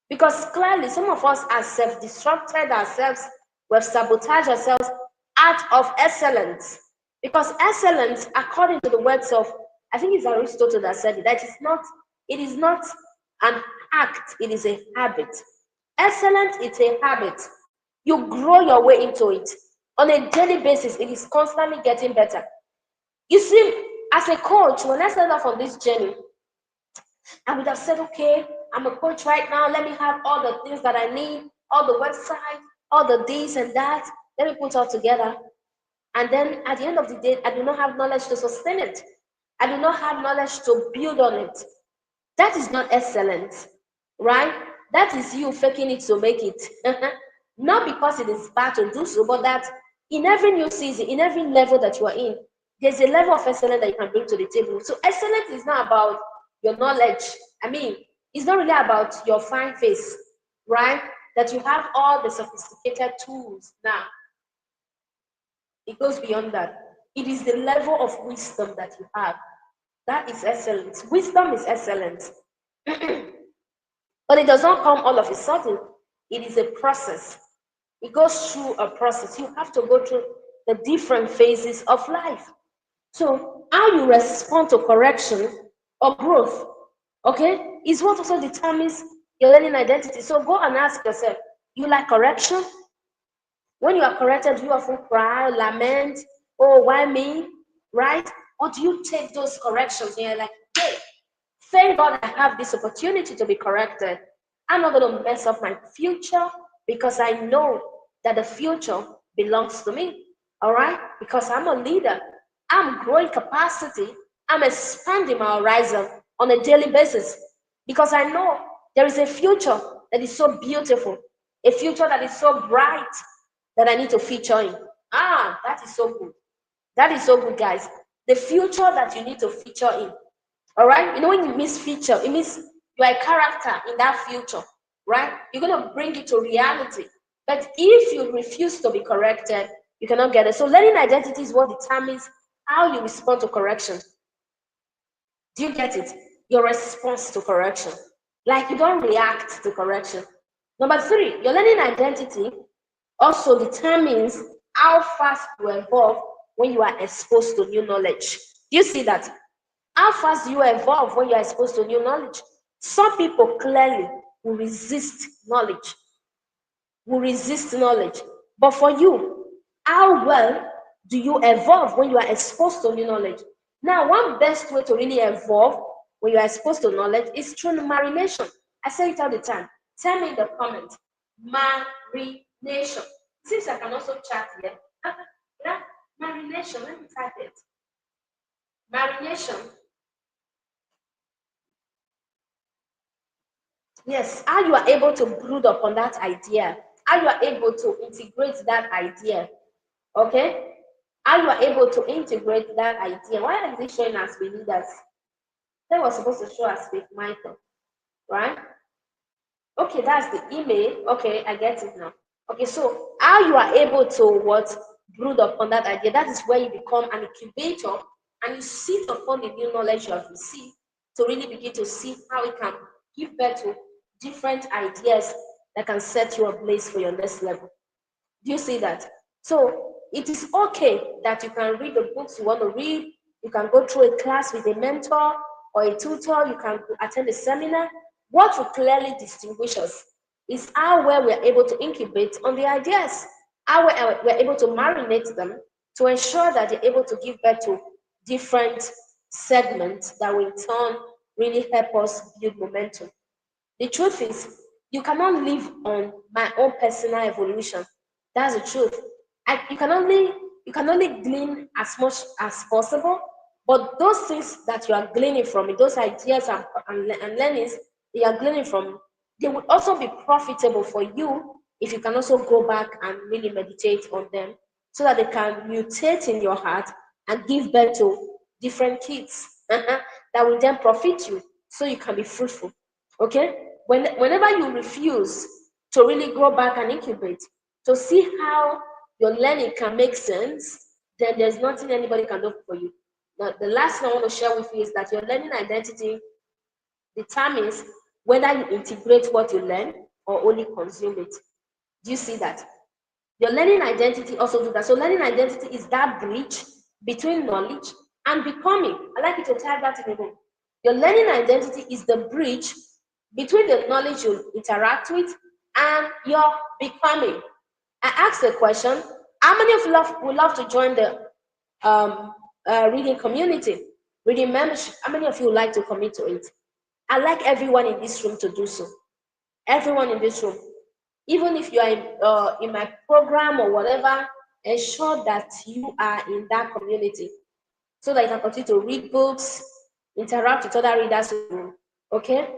Because clearly, some of us are self-disrupted ourselves, we've sabotaged ourselves out of excellence. Because excellence, according to the words of, I think it's Aristotle that said it, that it is not an act, it is a habit. Excellence is a habit. You grow your way into it. On a daily basis, it is constantly getting better. You see, as a coach, when I started off on this journey, I would have said, okay, I'm a coach right now. Let me have all the things that I need, all the website, all the this and that. Let me put all together. And then at the end of the day, I do not have knowledge to sustain it. I do not have knowledge to build on it. That is not excellence, right? That is you faking it to make it. Not because it is bad to do so, but that in every new season, in every level that you are in, there's a level of excellence that you can bring to the table. So excellence is not about your knowledge. I mean, it's not really about your fine face, right? That you have all the sophisticated tools now. It goes beyond that. It is the level of wisdom that you have. That is excellence. Wisdom is excellence. But it does not come all of a sudden. It is a process. It goes through a process. You have to go through the different phases of life. So, how you respond to correction or growth, okay, is what also determines your learning identity. So, go and ask yourself, you like correction? When you are corrected, do you often cry, lament, oh, why me? Right? Or do you take those corrections and you're like, hey, thank God I have this opportunity to be corrected. I'm not going to mess up my future because I know that the future belongs to me. All right? Because I'm a leader. I'm growing capacity. I'm expanding my horizon on a daily basis because I know there is a future that is so beautiful, a future that is so bright that I need to feature in. Ah, that is so good. That is so good, guys. The future that you need to feature in. All right? You know, when you miss feature, it means you are a character in that future, right? You're going to bring it to reality. But if you refuse to be corrected, you cannot get it. So, learning identity is what determines how you respond to correction. Do you get it? Your response to correction. Like you don't react to correction. Number three, your learning identity also determines how fast you evolve when you are exposed to new knowledge. Do you see that? How fast do you evolve when you are exposed to new knowledge? Some people clearly will resist knowledge, But for you, how well do you evolve when you are exposed to new knowledge? Now, one best way to really evolve when you are exposed to knowledge is through marination. I say it all the time. Tell me in the comments, marination. Since I can also chat here, yeah, marination, let me type it. Marination. Yes, how you are able to brood upon that idea, how you are able to integrate that idea, okay? How you are able to integrate that idea. Why is it showing as we leaders? That was supposed to show us with Michael, right? Okay, that's the email. Okay, I get it now. Okay, so how you are able to what brood upon that idea, that is where you become an incubator and you sit upon the new knowledge you have received to really begin to see how it can give birth to different ideas that can set you ablaze for your next level. Do you see that? So it is okay that you can read the books you want to read, you can go through a class with a mentor or a tutor, you can attend a seminar. What will clearly distinguish us is how well we are able to incubate on the ideas, how well we're able to marinate them to ensure that they're able to give birth to different segments that will in turn really help us build momentum. The truth is, you cannot live on my own personal evolution. That's the truth. You can only glean as much as possible, but those things that you are gleaning from it, those ideas and learnings that you are gleaning from, they would also be profitable for you if you can also go back and really meditate on them so that they can mutate in your heart and give birth to different kids that will then profit you so you can be fruitful. Okay? Whenever you refuse to really go back and incubate, to see how your learning can make sense, then there's nothing anybody can do for you. Now, the last thing I want to share with you is that your learning identity determines whether you integrate what you learn or only consume it. Do you see that? Your learning identity also do that. So learning identity is that bridge between knowledge and becoming. I like you to type that in the book. Your learning identity is the bridge between the knowledge you interact with and your becoming. I asked the question, how many of you would love to join the reading community, reading membership? How many of you would like to commit to it? I'd like everyone in this room to do so. Everyone in this room. Even if you are in my program or whatever, ensure that you are in that community so that you can continue to read books, interact with other readers in the room. Okay?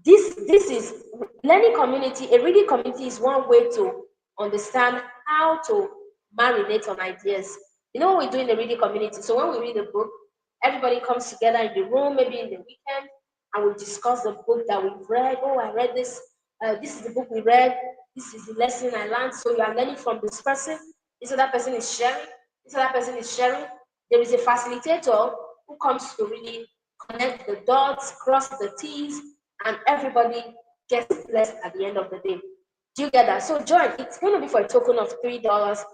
This is learning community. A reading community is one way to understand how to marinate on ideas. You know what we do in the reading community? So when we read a book, everybody comes together in the room, maybe in the weekend, and we discuss the book that we've read. Oh, I read this. This is the book we read. This is the lesson I learned. So you are learning from this person. This other person is sharing. This other person is sharing. There is a facilitator who comes to really connect the dots, cross the T's, and everybody gets blessed at the end of the day. Do you get that? So join. It's going to be for a token of $3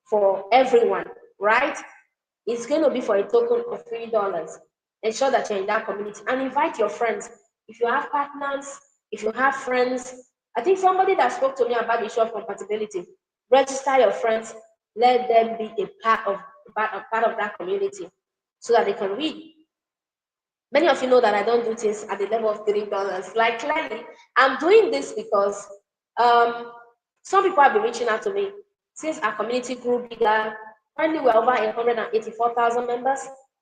for everyone, right? It's going to be for a token of $3. Ensure that you're in that community and invite your friends. If you have partners, if you have friends, I think somebody that spoke to me about the issue of compatibility, register your friends, let them be a part of that community so that they can read. Many of you know that I don't do things at the level of $3. Like clearly, I'm doing this because Some people have been reaching out to me since our community grew bigger. Currently, we're over 184,000 members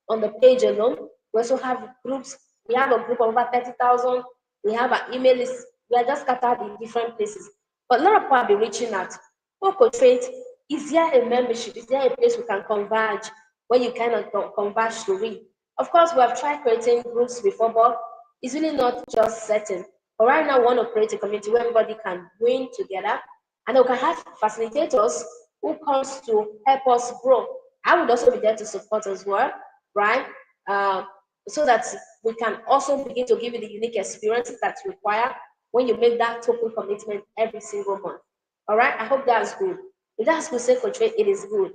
on the page alone. We also have groups. We have a group of over 30,000. We have an email list. We are just scattered in different places. But a lot of people have been reaching out. For portrait, is there a membership? Is there a place we can converge where you kind of converge to read? Of course, we have tried creating groups before, but it's really not just certain. But right now, we want to create a community where everybody can win together, and we can have facilitators who comes to help us grow. I would also be there to support as well, right? Uh, so that we can also begin to give you the unique experiences that's required when you make that token commitment every single month. All right, I hope that's good. If that's good, say Coach Faith, it is good.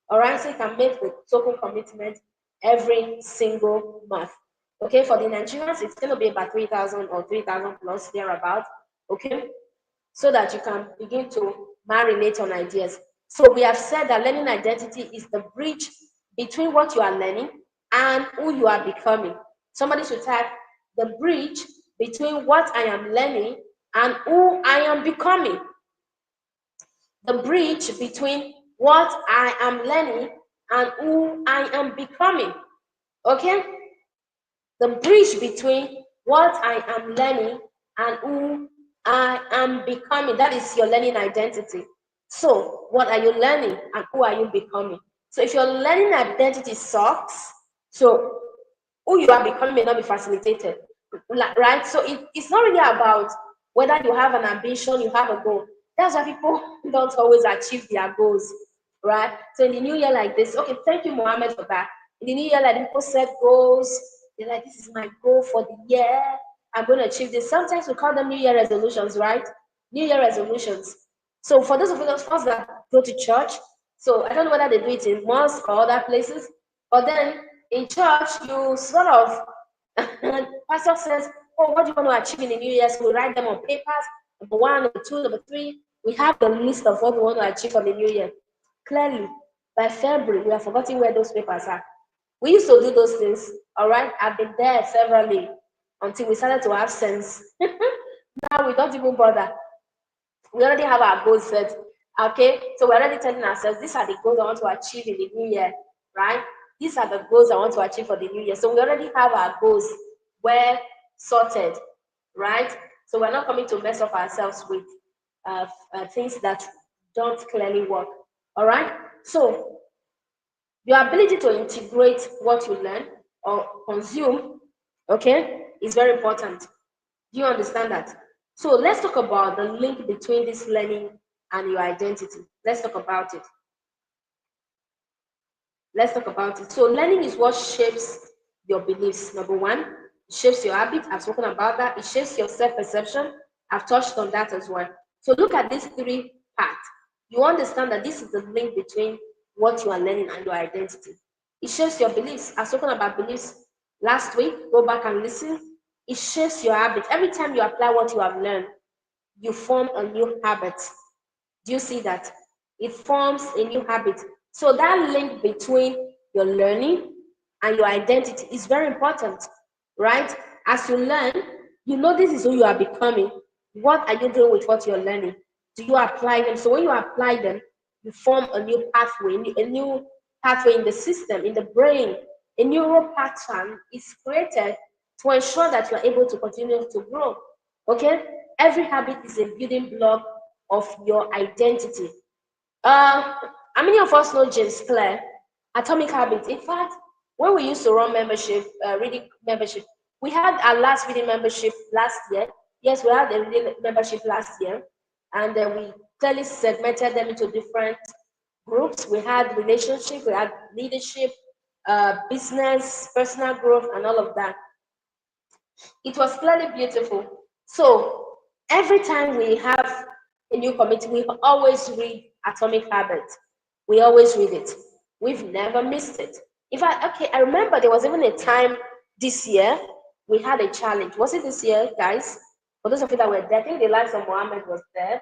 All right, so you can make the token commitment every single month. Okay, for the Nigerians, it's going to be about 3,000 or 3,000 plus thereabout. Okay, so that you can begin to marinate on ideas. So we have said that learning identity is the bridge between what you are learning and who you are becoming. Somebody should type the bridge between what I am learning and who I am becoming. The bridge between what I am learning and who I am becoming. Okay? The bridge between what I am learning and who I am becoming. That is your learning identity. So, what are you learning and who are you becoming? So, if your learning identity sucks, so who you are becoming may not be facilitated, right? So, it's not really about whether you have an ambition, you have a goal. That's why people don't always achieve their goals, right? So, in the new year like this, okay, thank you, Mohammed, for that. In the new year, like people set goals, they're like, this is my goal for the year. I'm going to achieve this. Sometimes we call them New Year resolutions, right? New Year resolutions. So for those of us that go to church, so I don't know whether they do it in mosque or other places, but then in church, you sort of, pastor says, oh, what do you want to achieve in the New Year? So we write them on papers, number one, number two, number three. We have the list of what we want to achieve for the New Year. Clearly, by February, we have forgotten where those papers are. We used to do those things, all right? I've been there severally until we started to have sense. Now we don't even bother. We already have our goals set, okay? So we're already telling ourselves, these are the goals I want to achieve in the new year, right? These are the goals I want to achieve for the new year. So we already have our goals well sorted, right? So we're not coming to mess up ourselves with things that don't clearly work, all right? So your ability to integrate what you learn or consume, okay, is very important. Do you understand that? So let's talk about the link between this learning and your identity. Let's talk about it. Let's talk about it. So learning is what shapes your beliefs. Number one, it shapes your habit. I've spoken about that. It shapes your self-perception. I've touched on that as well. So look at these three parts. You understand that this is the link between what you are learning and your identity. It shapes your beliefs. I've spoken about beliefs last week. Go back and listen. It shapes your habit. Every time you apply what you have learned, you form a new habit. Do you see that? It forms a new habit. So that link between your learning and your identity is very important, right? As you learn, you know this is who you are becoming. What are you doing with what you're learning? Do you apply them? So when you apply them, you form a new pathway, in the system, in the brain. A neural pattern is created to ensure that you're able to continue to grow. Okay? Every habit is a building block of your identity. How many of us know James Clear, Atomic Habits? In fact, when we used to run membership, reading membership, we had our last reading membership last year. Yes, we had a reading membership last year, and we clearly segmented them into different groups. We had relationship, we had leadership, business, personal growth, and all of that. It was clearly beautiful. So every time we have a new committee, we always read Atomic Habits. We always read it. We've never missed it. In fact, okay, I remember there was even a time this year we had a challenge. Was it this year, guys? For those of you that were there, I think the lives of Mohammed was there.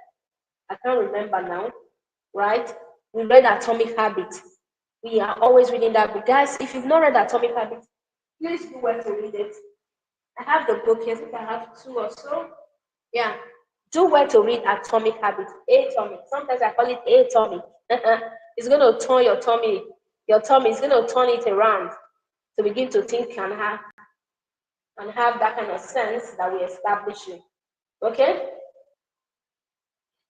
I can't remember now, right? We read Atomic Habits. We are always reading that book. Guys, if you've not read Atomic Habits, please do well to read it. I have the book here. I think I have two or so. Yeah. Do well to read Atomic Habits. Atomic. Sometimes I call it atomic. It's going to turn your tummy. Your tummy is going to turn it around to begin to think and have that kind of sense that we're establishing. Okay?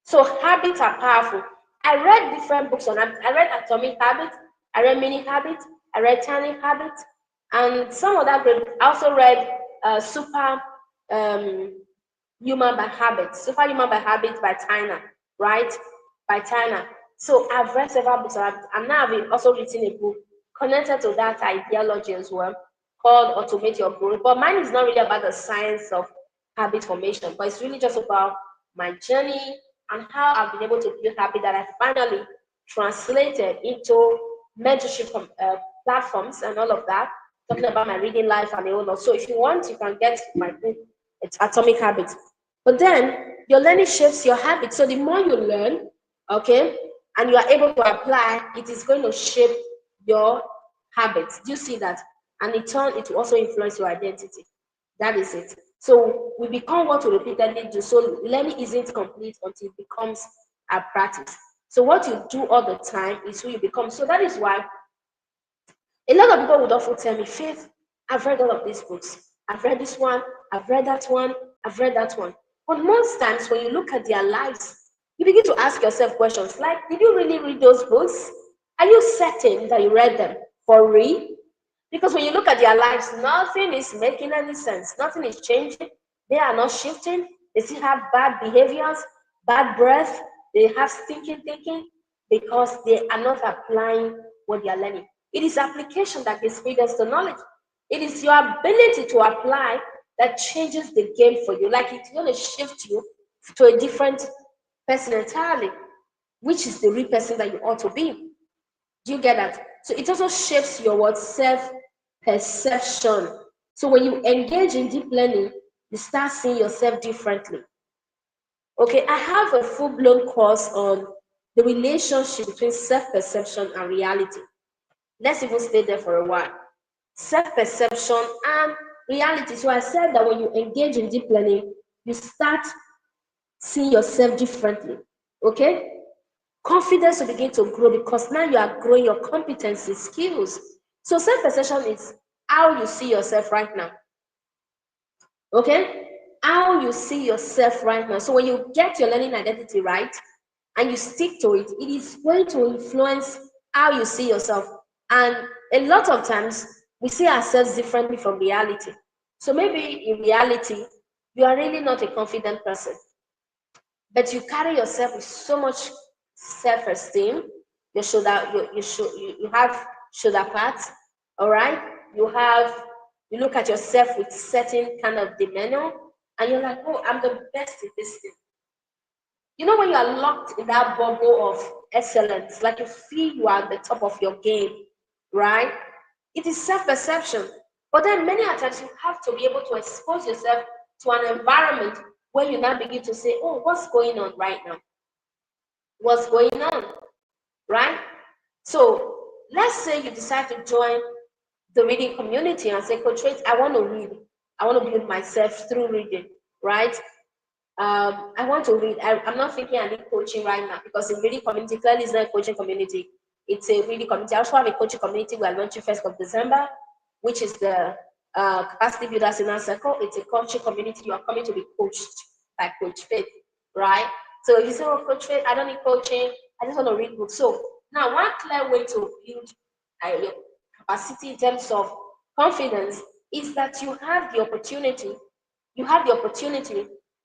So habits are powerful. I read different books on habits. I read Atomic Habits, I read Mini Habits, I read Tiny Habits, and some of that great. I also read Super Human by Habits, Super Human by Habits by Tyner, right? By Tyner. So I've read several books on habits, and now I've also written a book connected to that ideology as well, called Automate Your Growth. But mine is not really about the science of habit formation, but it's really just about my journey and how I've been able to build habit that I finally translated into mentorship platforms and all of that, talking about my reading life and all that. So if you want, you can get my book. It's Atomic Habits. But then your learning shapes your habits. So the more you learn, okay, and you are able to apply, it is going to shape your habits. Do you see that? And in turn, it will also influence your identity. That is it. So we become what we repeatedly do. So learning isn't complete until it becomes a practice. So what you do all the time is who you become. So that is why a lot of people would often tell me, Faith, I've read all of these books. I've read this one, I've read that one, I've read that one. But most times when you look at their lives, you begin to ask yourself questions like, did you really read those books? Are you certain that you read them for real? Because when you look at their lives, nothing is making any sense. Nothing is changing. They are not shifting. They still have bad behaviors, bad breath. They have stinking thinking because they are not applying what they are learning. It is application that gives freedom to knowledge. It is your ability to apply that changes the game for you. Like it's going to shift you to a different person entirely, which is the real person that you ought to be. Do you get that? So it also shapes your what self-perception. So when you engage in deep learning, you start seeing yourself differently. Okay, I have a full-blown course on the relationship between self-perception and reality. Let's even stay there for a while. Self-perception and reality. So I said that when you engage in deep learning, you start seeing yourself differently. Okay? Confidence will begin to grow because now you are growing your competency skills. So self-perception is how you see yourself right now. Okay? How you see yourself right now. So when you get your learning identity right and you stick to it, it is going to influence how you see yourself. And a lot of times we see ourselves differently from reality. So maybe in reality, you are really not a confident person, but you carry yourself with so much self-esteem. Your shoulder, you have shoulder pads, all right? You look at yourself with certain kind of demeanor, and you're like, oh, I'm the best in this thing. You know, when you are locked in that bubble of excellence, like you feel you are at the top of your game, right? It is self-perception. But then many times you have to be able to expose yourself to an environment where you now begin to say, oh, what's going on right now? What's going on, right? So let's say you decide to join the reading community and say, Coach Faith, I want to read. I want to build myself through reading, right? I want to read. I'm not thinking I need coaching right now because in reading community, clearly it's not a coaching community. It's a reading community. I also have a coaching community we are launching 1st of December, which is the Capacity Builders Inner Circle. It's a coaching community. You are coming to be coached by Coach Faith, right? So if you say, oh, Coach Faith, I don't need coaching. I just want to read books. So now one clear way to build your capacity in terms of confidence is that you have the opportunity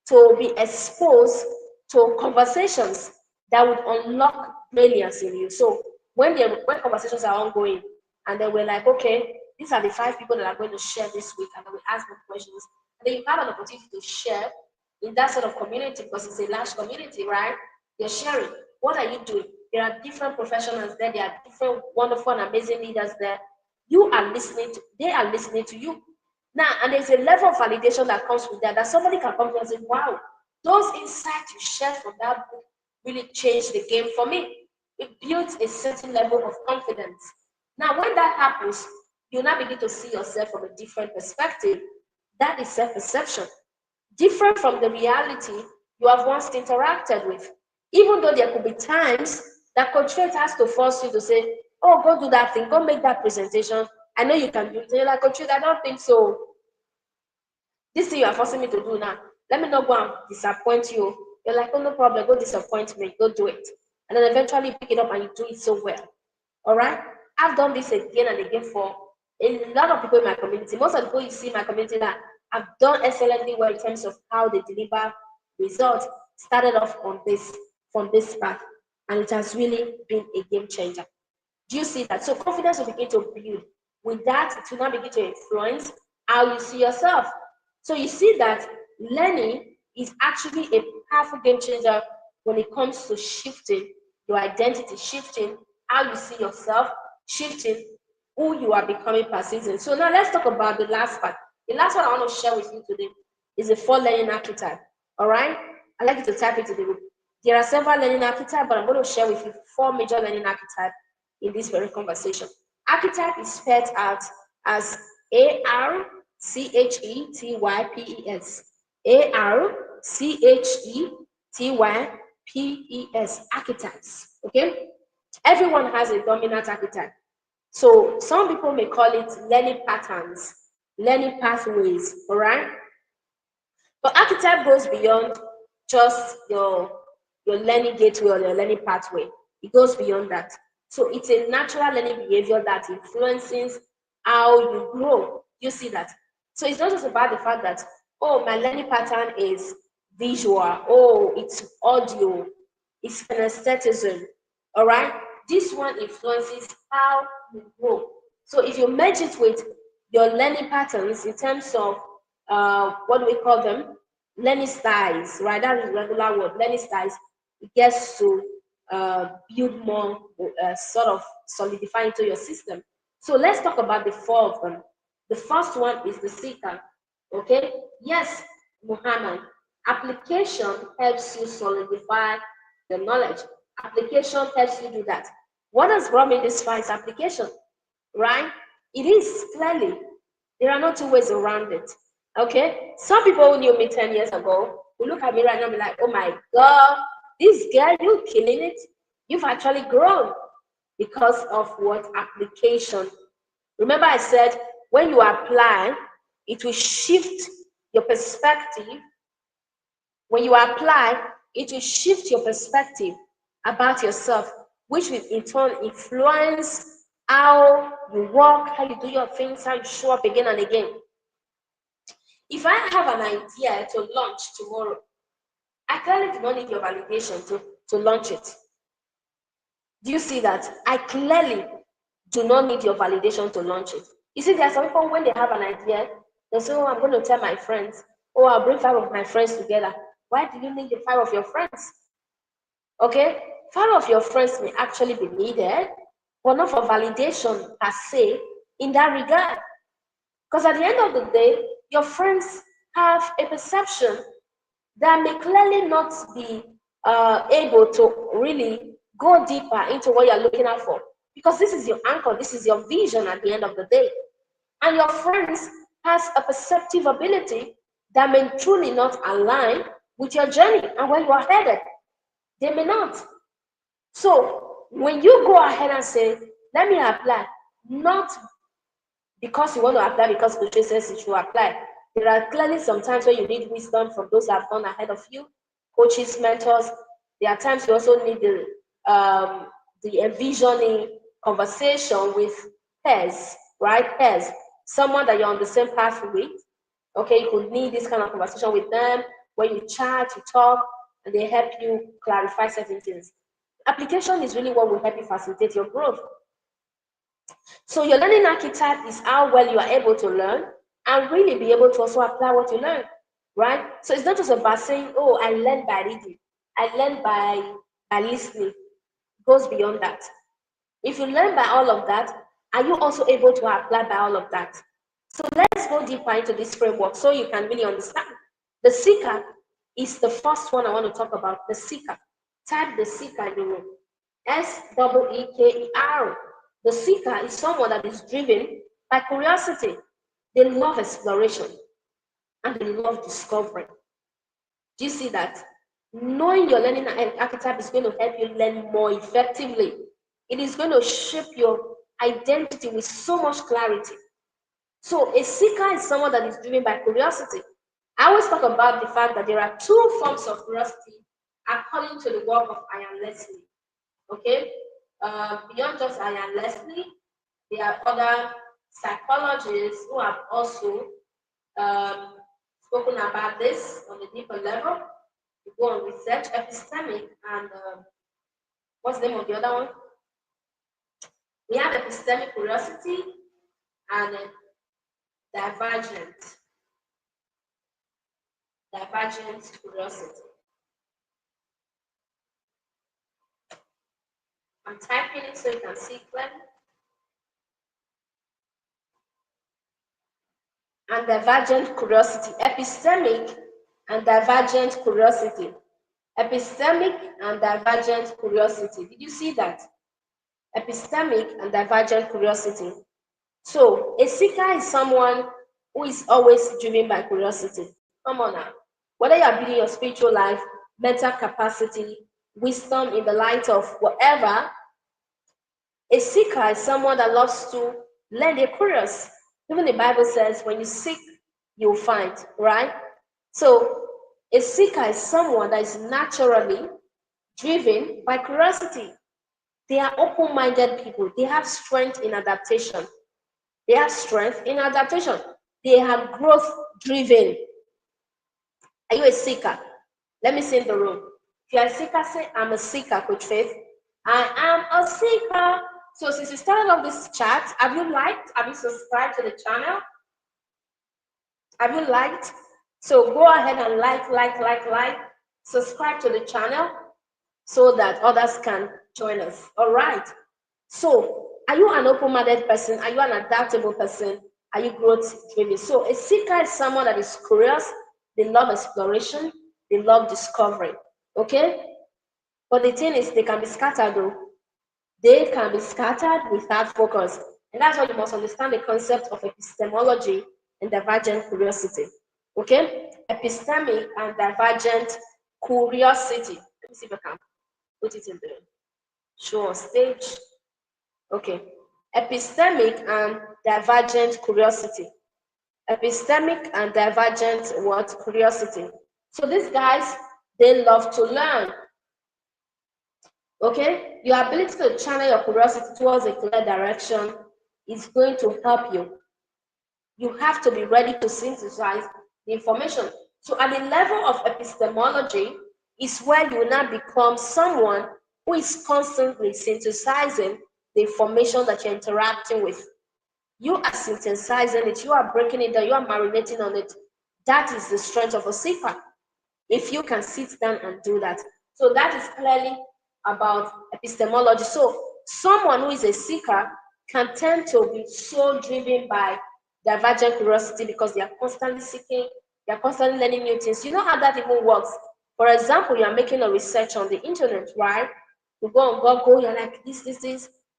to be exposed to conversations that would unlock brilliance in you. So when conversations are ongoing, and then we're like, okay, these are the 5 people that are going to share this week, and then we ask them questions, and then you have an opportunity to share in that sort of community because it's a large community, right? You're sharing. What are you doing? There are different professionals there. There are different wonderful and amazing leaders there. You are listening to. They are listening to you. Now, and there's a level of validation that comes with that somebody can come to and say, wow, those insights you shared from that book really changed the game for me. It builds a certain level of confidence. Now, when that happens, you now begin to see yourself from a different perspective. That is self-perception. Different from the reality you have once interacted with. Even though there could be times that Coach Faith has to force you to say, oh, go do that thing, go make that presentation. I know you can do it. And you're like, Coach Faith, I don't think so. This thing you are forcing me to do now, let me not go and disappoint you. You're like, oh, no problem, go disappoint me, go do it. And then eventually you pick it up and you do it so well. All right? I've done this again and again for a lot of people in my community. Most of the people you see in my community that have done excellently well in terms of how they deliver results started off on this, from this path. And it has really been a game changer. Do you see that? So confidence will begin to build. With that, it will now begin to influence how you see yourself. So you see that learning is actually a powerful game changer when it comes to shifting your identity, shifting how you see yourself, shifting who you are becoming per season. So now let's talk about the last part. The last one I want to share with you today is the 4 learning archetype. All right? I'd like you to type it to the group. There are several learning archetypes, but I'm going to share with you 4 major learning archetypes in this very conversation. Archetype is spelled out as ARCHETYPES. ARCHETYPES. Archetypes. Okay? Everyone has a dominant archetype. So some people may call it learning patterns, learning pathways, all right? But archetype goes beyond just your learning gateway or your learning pathway. It goes beyond that. So it's a natural learning behavior that influences how you grow. You see that? So it's not just about the fact that, oh, my learning pattern is visual, oh, it's audio, it's kinesthetism, all right? This one influences how you grow. So if you merge it with your learning patterns in terms of what do we call them? Learning styles, right? That is regular word, learning styles. It gets to build more, sort of solidify into your system. So let's talk about the 4 of them. The first one is the seeker. Okay? Yes, Muhammad. Application helps you solidify the knowledge. Application helps you do that. What has brought me this far is application, right? It is clearly. There are no 2 ways around it. Okay? Some people who knew me 10 years ago will look at me right now and be like, oh my God, this girl, you're killing it. You've actually grown because of what application. Remember I said, when you apply, it will shift your perspective. When you apply, it will shift your perspective about yourself, which will in turn influence how you work, how you do your things, how you show up again and again. If I have an idea to launch tomorrow, I clearly do not need your validation to launch it. Do you see that? I clearly do not need your validation to launch it. You see, there are some people when they have an idea, they say, oh, I'm going to tell my friends, oh, I'll bring 5 of my friends together. Why do you need the 5 of your friends? Okay? 5 of your friends may actually be needed, but not for validation per se in that regard. Because at the end of the day, your friends have a perception that may clearly not be able to really go deeper into what you're looking out for. Because this is your anchor, this is your vision at the end of the day. And your friends has a perceptive ability that may truly not align with your journey and where you are headed. They may not. So when you go ahead and say, let me apply, not because you want to apply because the coach says you should apply. There are clearly some times where you need wisdom from those that have gone ahead of you, coaches, mentors. There are times you also need the envisioning conversation with peers, right? Peers, someone that you're on the same path with. Okay, you could need this kind of conversation with them where you chat, you talk, and they help you clarify certain things. Application is really what will help you facilitate your growth. So your learning archetype is how well you are able to learn and really be able to also apply what you learn, right? So it's not just about saying, oh, I learned by reading, I learned by listening. It goes beyond that. If you learn by all of that, are you also able to apply by all of that? So let's go deeper into this framework so you can really understand. The seeker is the first one I want to talk about, the seeker. Type the seeker in the room. SEEKER. The seeker is someone that is driven by curiosity. They love exploration and they love discovery. Do you see that? Knowing your learning archetype is going to help you learn more effectively. It is going to shape your identity with so much clarity. So a seeker is someone that is driven by curiosity. I always talk about the fact that there are two forms of curiosity according to the work of Ian Leslie. Okay, beyond just Ian Leslie, there are other psychologists who have also um, spoken about this on a deeper level. You go on research, epistemic, and what's the name of the other one? We have epistemic curiosity and divergent, divergent curiosity. I'm typing it so you can see clearly. And divergent curiosity, epistemic and divergent curiosity. Epistemic and divergent curiosity. Did you see that? Epistemic and divergent curiosity. So, a seeker is someone who is always driven by curiosity. Come on now. Whether you are building your spiritual life, mental capacity, wisdom in the light of whatever, a seeker is someone that loves to learn. They're curious. Even the Bible says, when you seek, you'll find, right? So, a seeker is someone that is naturally driven by curiosity. They are open minded people, they have strength in adaptation. They have strength in adaptation. They are growth driven. Are you a seeker? Let me see in the room. If you're a seeker, say, I'm a seeker, Coach Faith. I am a seeker. So since you started off this chat, have you liked? Have you subscribed to the channel? Have you liked? So go ahead and like. Subscribe to the channel so that others can join us. All right. So are you an open-minded person? Are you an adaptable person? Are you growth-driven? So a seeker is someone that is curious. They love exploration. They love discovery. Okay? But the thing is, they can be scattered though. They can be scattered without focus. And that's why you must understand the concept of epistemology and divergent curiosity. Okay? Epistemic and divergent curiosity. Let me see if I can put it in the show on stage. Okay. Epistemic and divergent curiosity. Epistemic and divergent what? Curiosity. So these guys, they love to learn. Okay? Your ability to channel your curiosity towards a clear direction is going to help you. You have to be ready to synthesize the information. So at the level of epistemology is where you will now become someone who is constantly synthesizing the information that you're interacting with. You are synthesizing it, you are breaking it down, you are marinating on it. That is the strength of a seeker. If you can sit down and do that. So that is clearly about epistemology. So someone who is a seeker can tend to be so driven by divergent curiosity because they are constantly seeking, they are constantly learning new things. You know how that even works? For example, you are making a research on the internet, right? You go on Google, you're like this,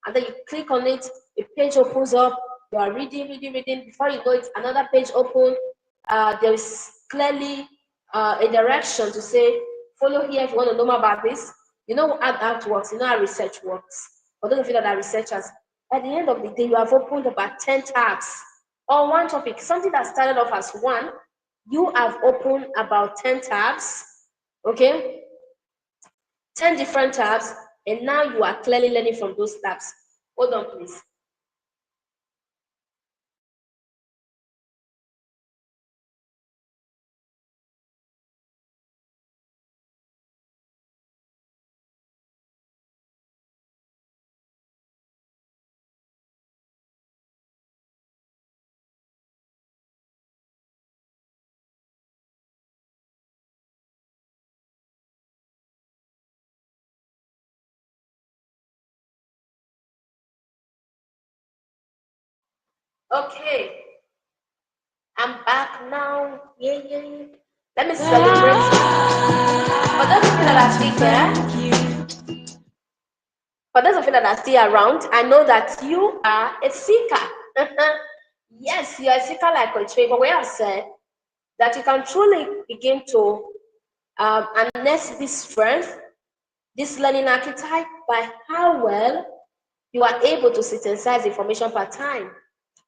and then you click on it, a page opens up, you are reading. Before you know it, another page open. There is clearly a direction to say, follow here if you want to know more about this. You know how that works, you know how research works. For those of you that are researchers, at the end of the day, you have opened about 10 tabs on one topic. Something that started off as one, you have opened about 10 tabs, okay? 10 different tabs, and now you are clearly learning from those tabs. Hold on, please. Okay, I'm back now. Yeah. Let me celebrate. For those of you that are still here, for those of you that are still around, I know that you are a seeker. Yes, you are a seeker like Coach Faye, but we have said that you can truly begin to Harness this strength, this learning archetype by how well you are able to synthesize information per time,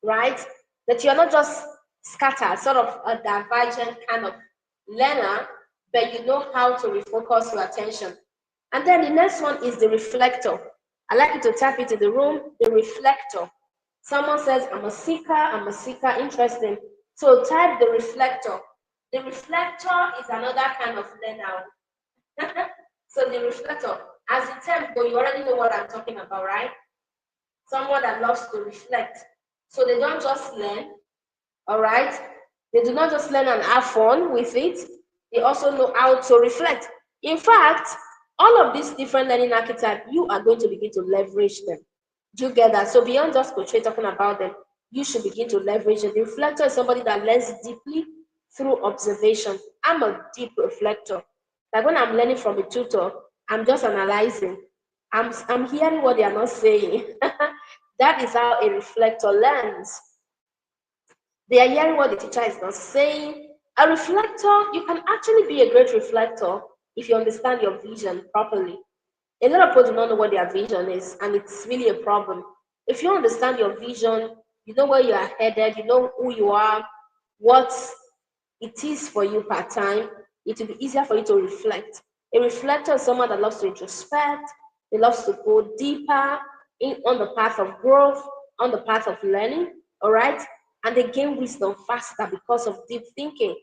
right? That you're not just scattered, sort of a divergent kind of learner, but you know how to refocus your attention. And then the next one is the reflector. I like you to tap into the room, the reflector. Someone says, I'm a seeker, interesting. So type the reflector. The reflector is another kind of learner. So the reflector, as the term go, you already know what I'm talking about, right? Someone that loves to reflect. So they don't just learn, all right? They do not just learn and have fun with it, they also know how to reflect. In fact, all of these different learning archetypes, you are going to begin to leverage them. Do you get that? So beyond just portray talking about them, you should begin to leverage it. The reflector is somebody that learns deeply through observation. I'm a deep reflector. Like when I'm learning from a tutor, I'm just analyzing. I'm hearing what they are not saying. That is how a reflector learns. They are hearing what the teacher is not saying. A reflector, you can actually be a great reflector if you understand your vision properly. A lot of people do not know what their vision is, and it's really a problem. If you understand your vision, you know where you are headed, you know who you are, what it is for you part time, it will be easier for you to reflect. A reflector is someone that loves to introspect, they loves to go deeper on the path of growth, on the path of learning, all right? And they gain wisdom faster because of deep thinking.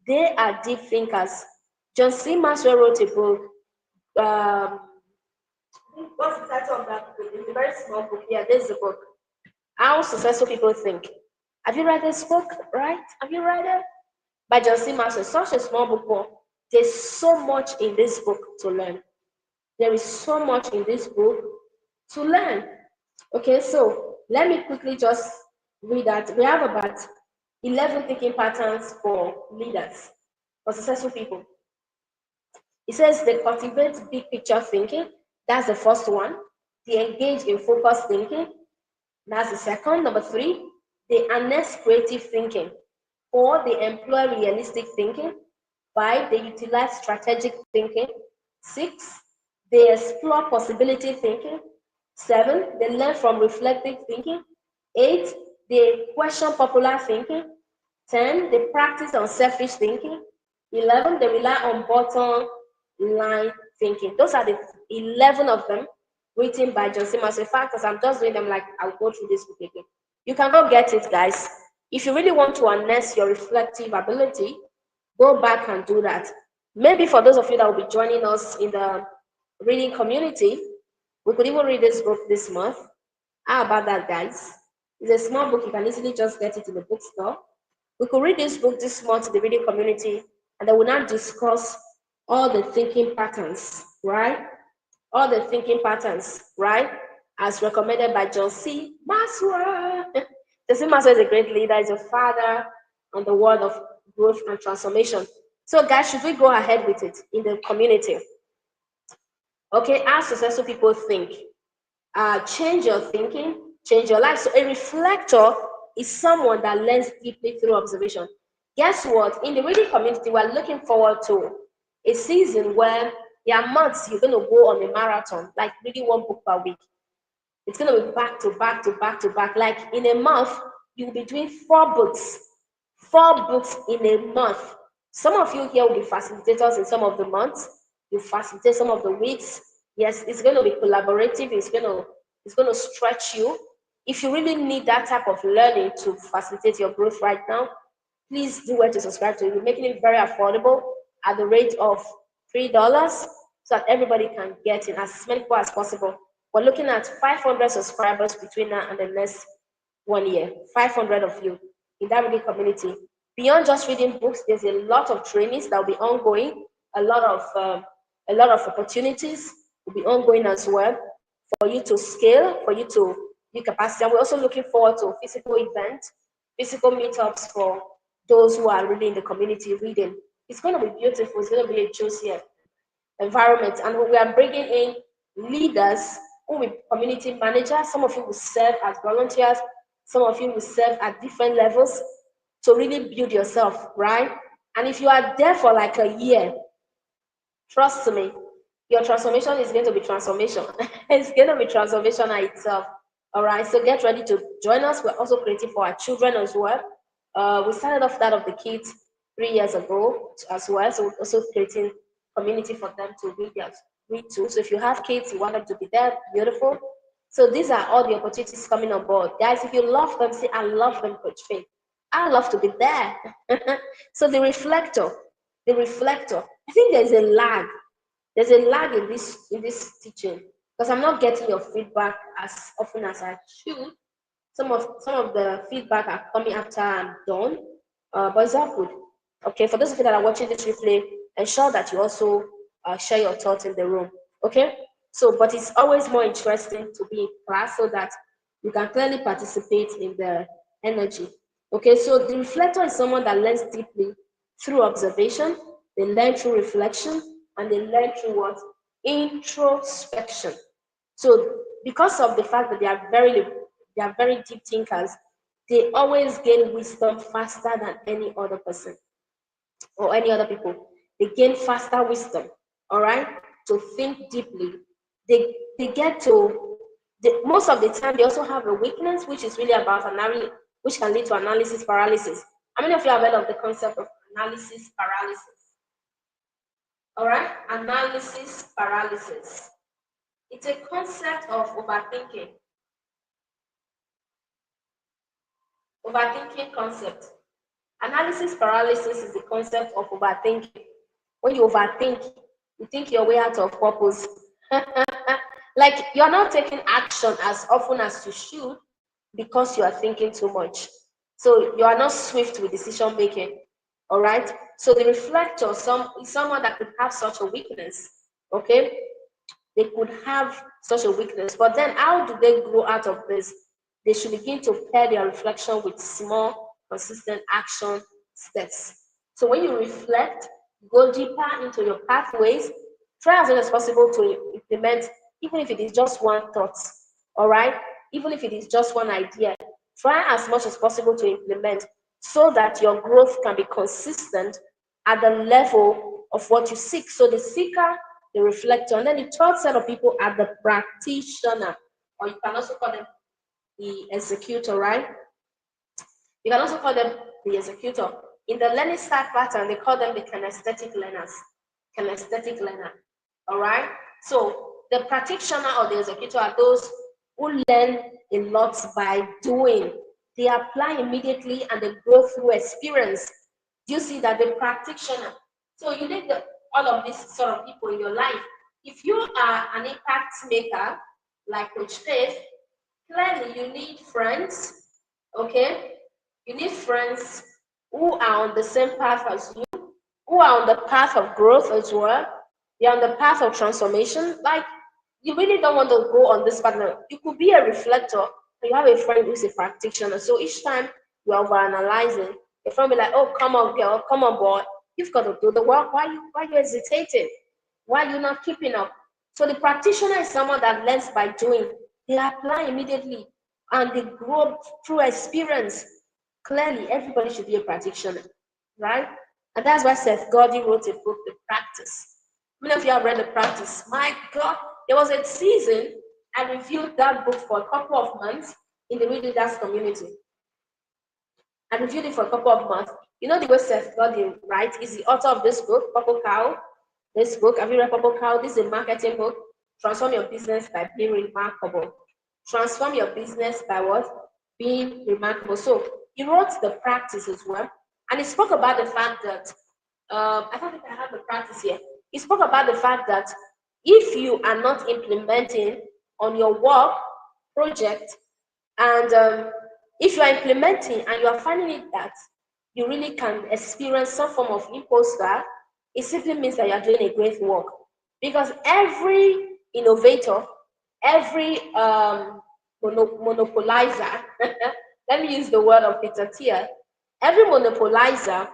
They are deep thinkers. John C. Maxwell wrote a book. Um, what's the title of that book? It's a very small book. Yeah, this is the book. How Successful People Think. Have you read this book, right? Have you read it? By John C. Maxwell. Such a small book, but there's so much in this book to learn. There is so much in this book to learn. Okay, so let me quickly just read that. We have about 11 thinking patterns for leaders, for successful people. It says they cultivate big picture thinking. That's the first one. They engage in focused thinking. That's the second. Number three, they harness creative thinking. Four, they employ realistic thinking. Five, they utilize strategic thinking. Six, they explore possibility thinking. Seven, they learn from reflective thinking. Eight, they question popular thinking. 10, they practice unselfish thinking. 11, they rely on bottom line thinking. Those are the 11 of them written by John Simmons. In fact, as I'm just doing them, like I'll go through this book again. You can go get it, guys. If you really want to harness your reflective ability, go back and do that. Maybe for those of you that will be joining us in the reading community, we could even read this book this month. How about that, guys? It's a small book. You can easily just get it in the bookstore. We could read this book this month in the reading community, and then we'll now discuss all the thinking patterns, right? All the thinking patterns, right? As recommended by John C. Maxwell. John C. Maxwell is a great leader, he's a father on the world of growth and transformation. So, guys, should we go ahead with it in the community? Okay, as successful people think, change your thinking, change your life. So, a reflector is someone that learns deeply through observation. Guess what? In the reading community, we're looking forward to a season where there are months you're going to go on a marathon, like reading one book per week. It's going to be back to back to back to back. Like in a month, you'll be doing four books in a month. Some of you here will be facilitators in some of the months. You facilitate some of the weeks. Yes, it's going to be collaborative. It's going to stretch you. If you really need that type of learning to facilitate your growth right now, please do well to subscribe to it. We're making it very affordable at the rate of $3 so that everybody can get in as many people as possible. We're looking at 500 subscribers between now and the next 1 year. 500 of you in that reading community. Beyond just reading books, there's a lot of trainings that will be ongoing. A lot of opportunities will be ongoing as well for you to scale, for you to build capacity. And we're also looking forward to physical events, physical meetups for those who are really in the community reading. It's going to be beautiful. It's going to be a juicy environment. And we are bringing in leaders who will be community managers. Some of you will serve as volunteers. Some of you will serve at different levels to really build yourself, right? And if you are there for like a year, Trust me, your transformation is going to be transformation. It's going to be transformation itself. All right, so get ready to join us. We're also creating for our children as well. We started off that of the kids 3 years ago as well. So we're also creating community for them to read to. So if you have kids, you want them to be there, beautiful. So these are all the opportunities coming on board. Guys, if you love them, say, I love them, Coach Faith. I love to be there. So the reflector. I think there's a lag. There's a lag in this teaching because I'm not getting your feedback as often as I should. Some of the feedback are coming after I'm done, but it's all good. Okay, for those of you that are watching this replay, ensure that you also share your thoughts in the room. Okay, so but it's always more interesting to be in class so that you can clearly participate in the energy. Okay, so the reflector is someone that learns deeply through observation, they learn through reflection, and they learn through what? Introspection. So because of the fact that they are very deep thinkers, they always gain wisdom faster than any other person or any other people. They gain faster wisdom, all right, to think deeply. They get to most of the time they also have a weakness which is really about analysis, which can lead to analysis paralysis. How many of you have heard of the concept of analysis paralysis? All right, analysis paralysis. It's a concept of overthinking. Overthinking concept. Analysis paralysis is the concept of overthinking. When you overthink, you think your way out of purpose. Like you're not taking action as often as you should because you are thinking too much. So you are not swift with decision making. All right. So the reflector is someone that could have such a weakness. Okay. They could have such a weakness. But then how do they grow out of this? They should begin to pair their reflection with small, consistent action steps. So when you reflect, go deeper into your pathways, try as much as possible to implement, even if it is just one thought, all right? Even if it is just one idea, try as much as possible to implement so that your growth can be consistent at the level of what you seek. So the seeker, the reflector, and then the third set of people are the practitioner, or you can also call them the executor, right? You can also call them the executor. In the learning style pattern, they call them the kinesthetic learners. Kinesthetic learner. All right. So the practitioner or the executor are those who learn a lot by doing. They apply immediately and they grow through experience. You see that the practitioner. So you need all of these sort of people in your life. If you are an impact maker, like Coach Faith, clearly you need friends, okay? You need friends who are on the same path as you, who are on the path of growth as well. They're on the path of transformation. Like, you really don't want to go on this path. You could be a reflector, and you have a friend who's a practitioner. So each time you are overanalyzing, your friend will be like, oh, come on, girl, come on, boy. You've got to do the work. Why you hesitating? Why are you not keeping up? So the practitioner is someone that learns by doing. They apply immediately and they grow through experience. Clearly, everybody should be a practitioner, right? And that's why Seth Godin wrote a book, The Practice. Many of you have read The Practice. My God, there was a season I reviewed that book for a couple of months in the Read Leaders community. I reviewed it for a couple of months. You know the way Seth Godin writes is the author of this book, Purple Cow. This book, have you read Purple Cow? This is a marketing book. Transform your business by being remarkable. Transform your business by what? Being remarkable. So he wrote The Practice as well. And he spoke about the fact that, I don't think I have the practice here. He spoke about the fact that if you are not implementing on your work project, and if you are implementing and you are finding it that you really can experience some form of imposter, it simply means that you are doing a great work. Because every innovator, every monopolizer, let me use the word of Peter Thiel, every monopolizer,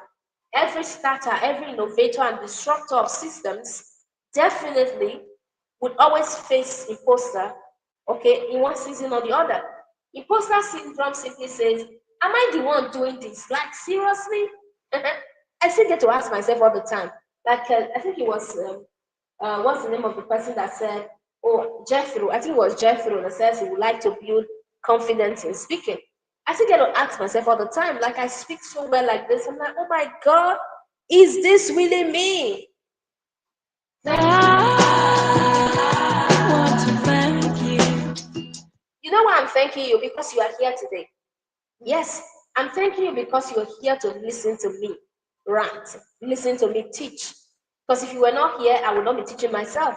every starter, every innovator and disruptor of systems definitely would always face imposter, okay, in one season or the other. Imposter syndrome simply says, am I the one doing this? Like, seriously? I still get to ask myself all the time. Like, I think it was what's the name of the person that said, oh, Jethro, I think it was Jethro that says he would like to build confidence in speaking. I still get to ask myself all the time, like I speak so well like this. I'm like, oh my God, is this really me? I want to thank you. You know why I'm thanking you? Because you are here today. Yes, I'm thanking you because you're here to listen to me rant, listen to me teach. Because if you were not here, I would not be teaching myself.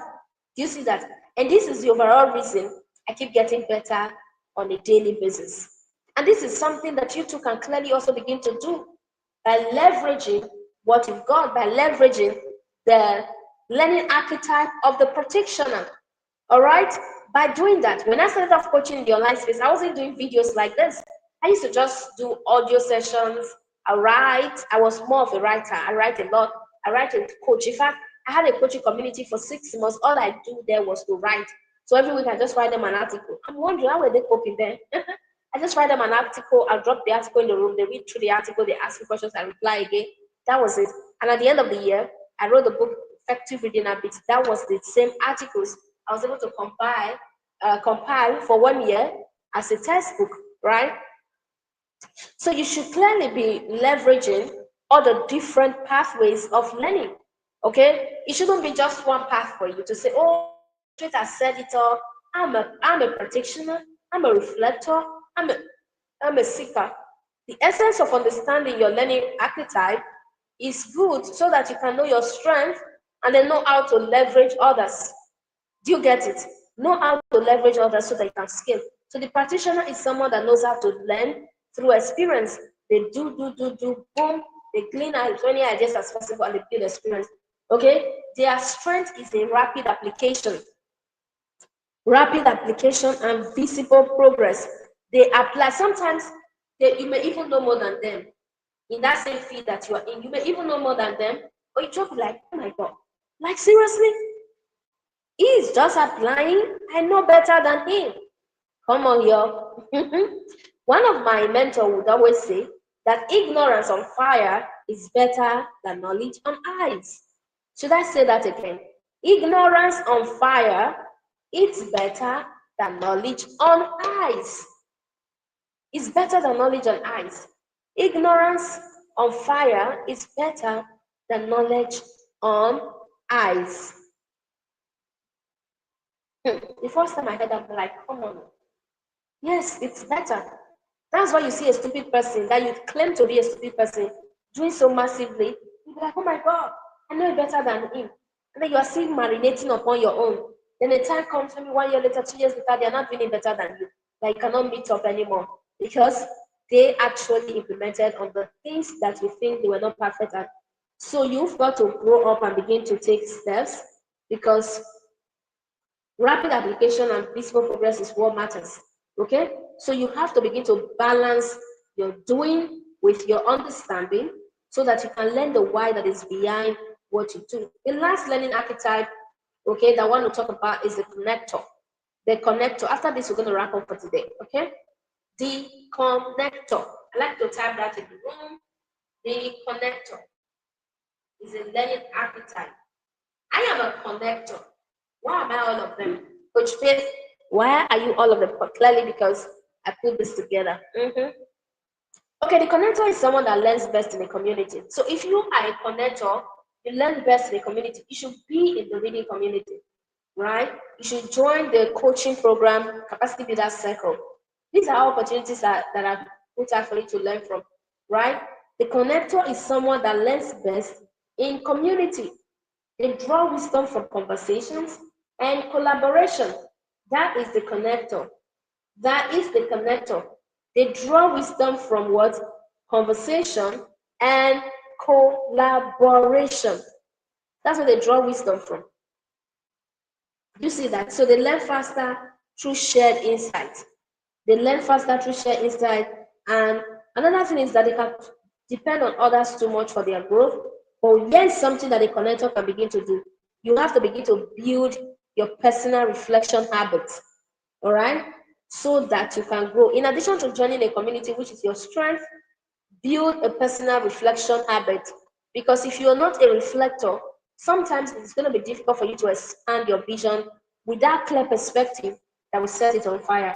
Do you see that? And this is the overall reason I keep getting better on a daily basis. And this is something that you too can clearly also begin to do by leveraging what you've got, by leveraging the learning archetype of the practitioner. All right? By doing that, when I started off coaching in the online space, I wasn't doing videos like this. I used to just do audio sessions. I write. I was more of a writer. I write a lot. I write and coach. In fact, I had a coaching community for 6 months. All I do there was to write. So every week I just write them an article. I'm wondering how were they coping there? I just write them an article. I'll drop the article in the room. They read through the article. They ask me questions. I reply again. That was it. And at the end of the year, I wrote the book Effective Reading Habits. That was the same articles I was able to compile for 1 year as a textbook, right? So you should clearly be leveraging all the different pathways of learning. Okay, it shouldn't be just one path for you to say, "Oh, straight I said it all. I'm a practitioner. I'm a reflector. I'm a seeker." The essence of understanding your learning archetype is good so that you can know your strength and then know how to leverage others. Do you get it? Know how to leverage others so that you can scale. So the practitioner is someone that knows how to learn through experience. They do, boom. They glean as many ideas as possible and they build experience. Okay? Their strength is a rapid application and visible progress. They apply. Sometimes you may even know more than them in that same field that you are in. You may even know more than them, or you just be like, oh my God, like seriously? He's just applying. I know better than him. Come on, y'all. One of my mentors would always say that ignorance on fire is better than knowledge on ice. Should I say that again? Ignorance on fire is better than knowledge on ice. It's better than knowledge on ice. Ignorance on fire is better than knowledge on ice. The first time I heard that, I'm like, come on. Yes, it's better. That's why you see a stupid person that you claim to be a stupid person doing so massively. You'll be like, oh my God, I know it better than him. And then you are still marinating upon your own. Then the time comes, maybe 1 year later, 2 years later, they are not doing it better than you. Like you cannot meet up anymore because they actually implemented on the things that you think they were not perfect at. So you've got to grow up and begin to take steps because rapid application and visible progress is what matters. Okay? So you have to begin to balance your doing with your understanding so that you can learn the why that is behind what you do. The last learning archetype, okay, that I want to talk about is the connector. The connector. After this, we're going to wrap up for today. Okay? The connector. I like to type that in the room. The connector is a learning archetype. I am a connector. Why am I all of them? Coach Faith, why are you all of them? Clearly because I put this together. Okay, the connector is someone that learns best in a community. So if you are a connector, you learn best in a community. You should be in the reading community, right? You should join the coaching program, Capacity Builder Circle. These are opportunities that are put out for you to learn from, right? The connector is someone that learns best in community. They draw wisdom from conversations and collaboration. That is the connector. That is the connector. They draw wisdom from what? Conversation and collaboration. That's where they draw wisdom from. You see that? So they learn faster through shared insight. They learn faster through shared insight. And another thing is that they can depend on others too much for their growth. But here's something that a connector can begin to do. You have to begin to build your personal reflection habits. All right? So that you can grow. In addition to joining a community, which is your strength, build a personal reflection habit. Because if you're not a reflector, sometimes it's going to be difficult for you to expand your vision with that clear perspective that will set it on fire.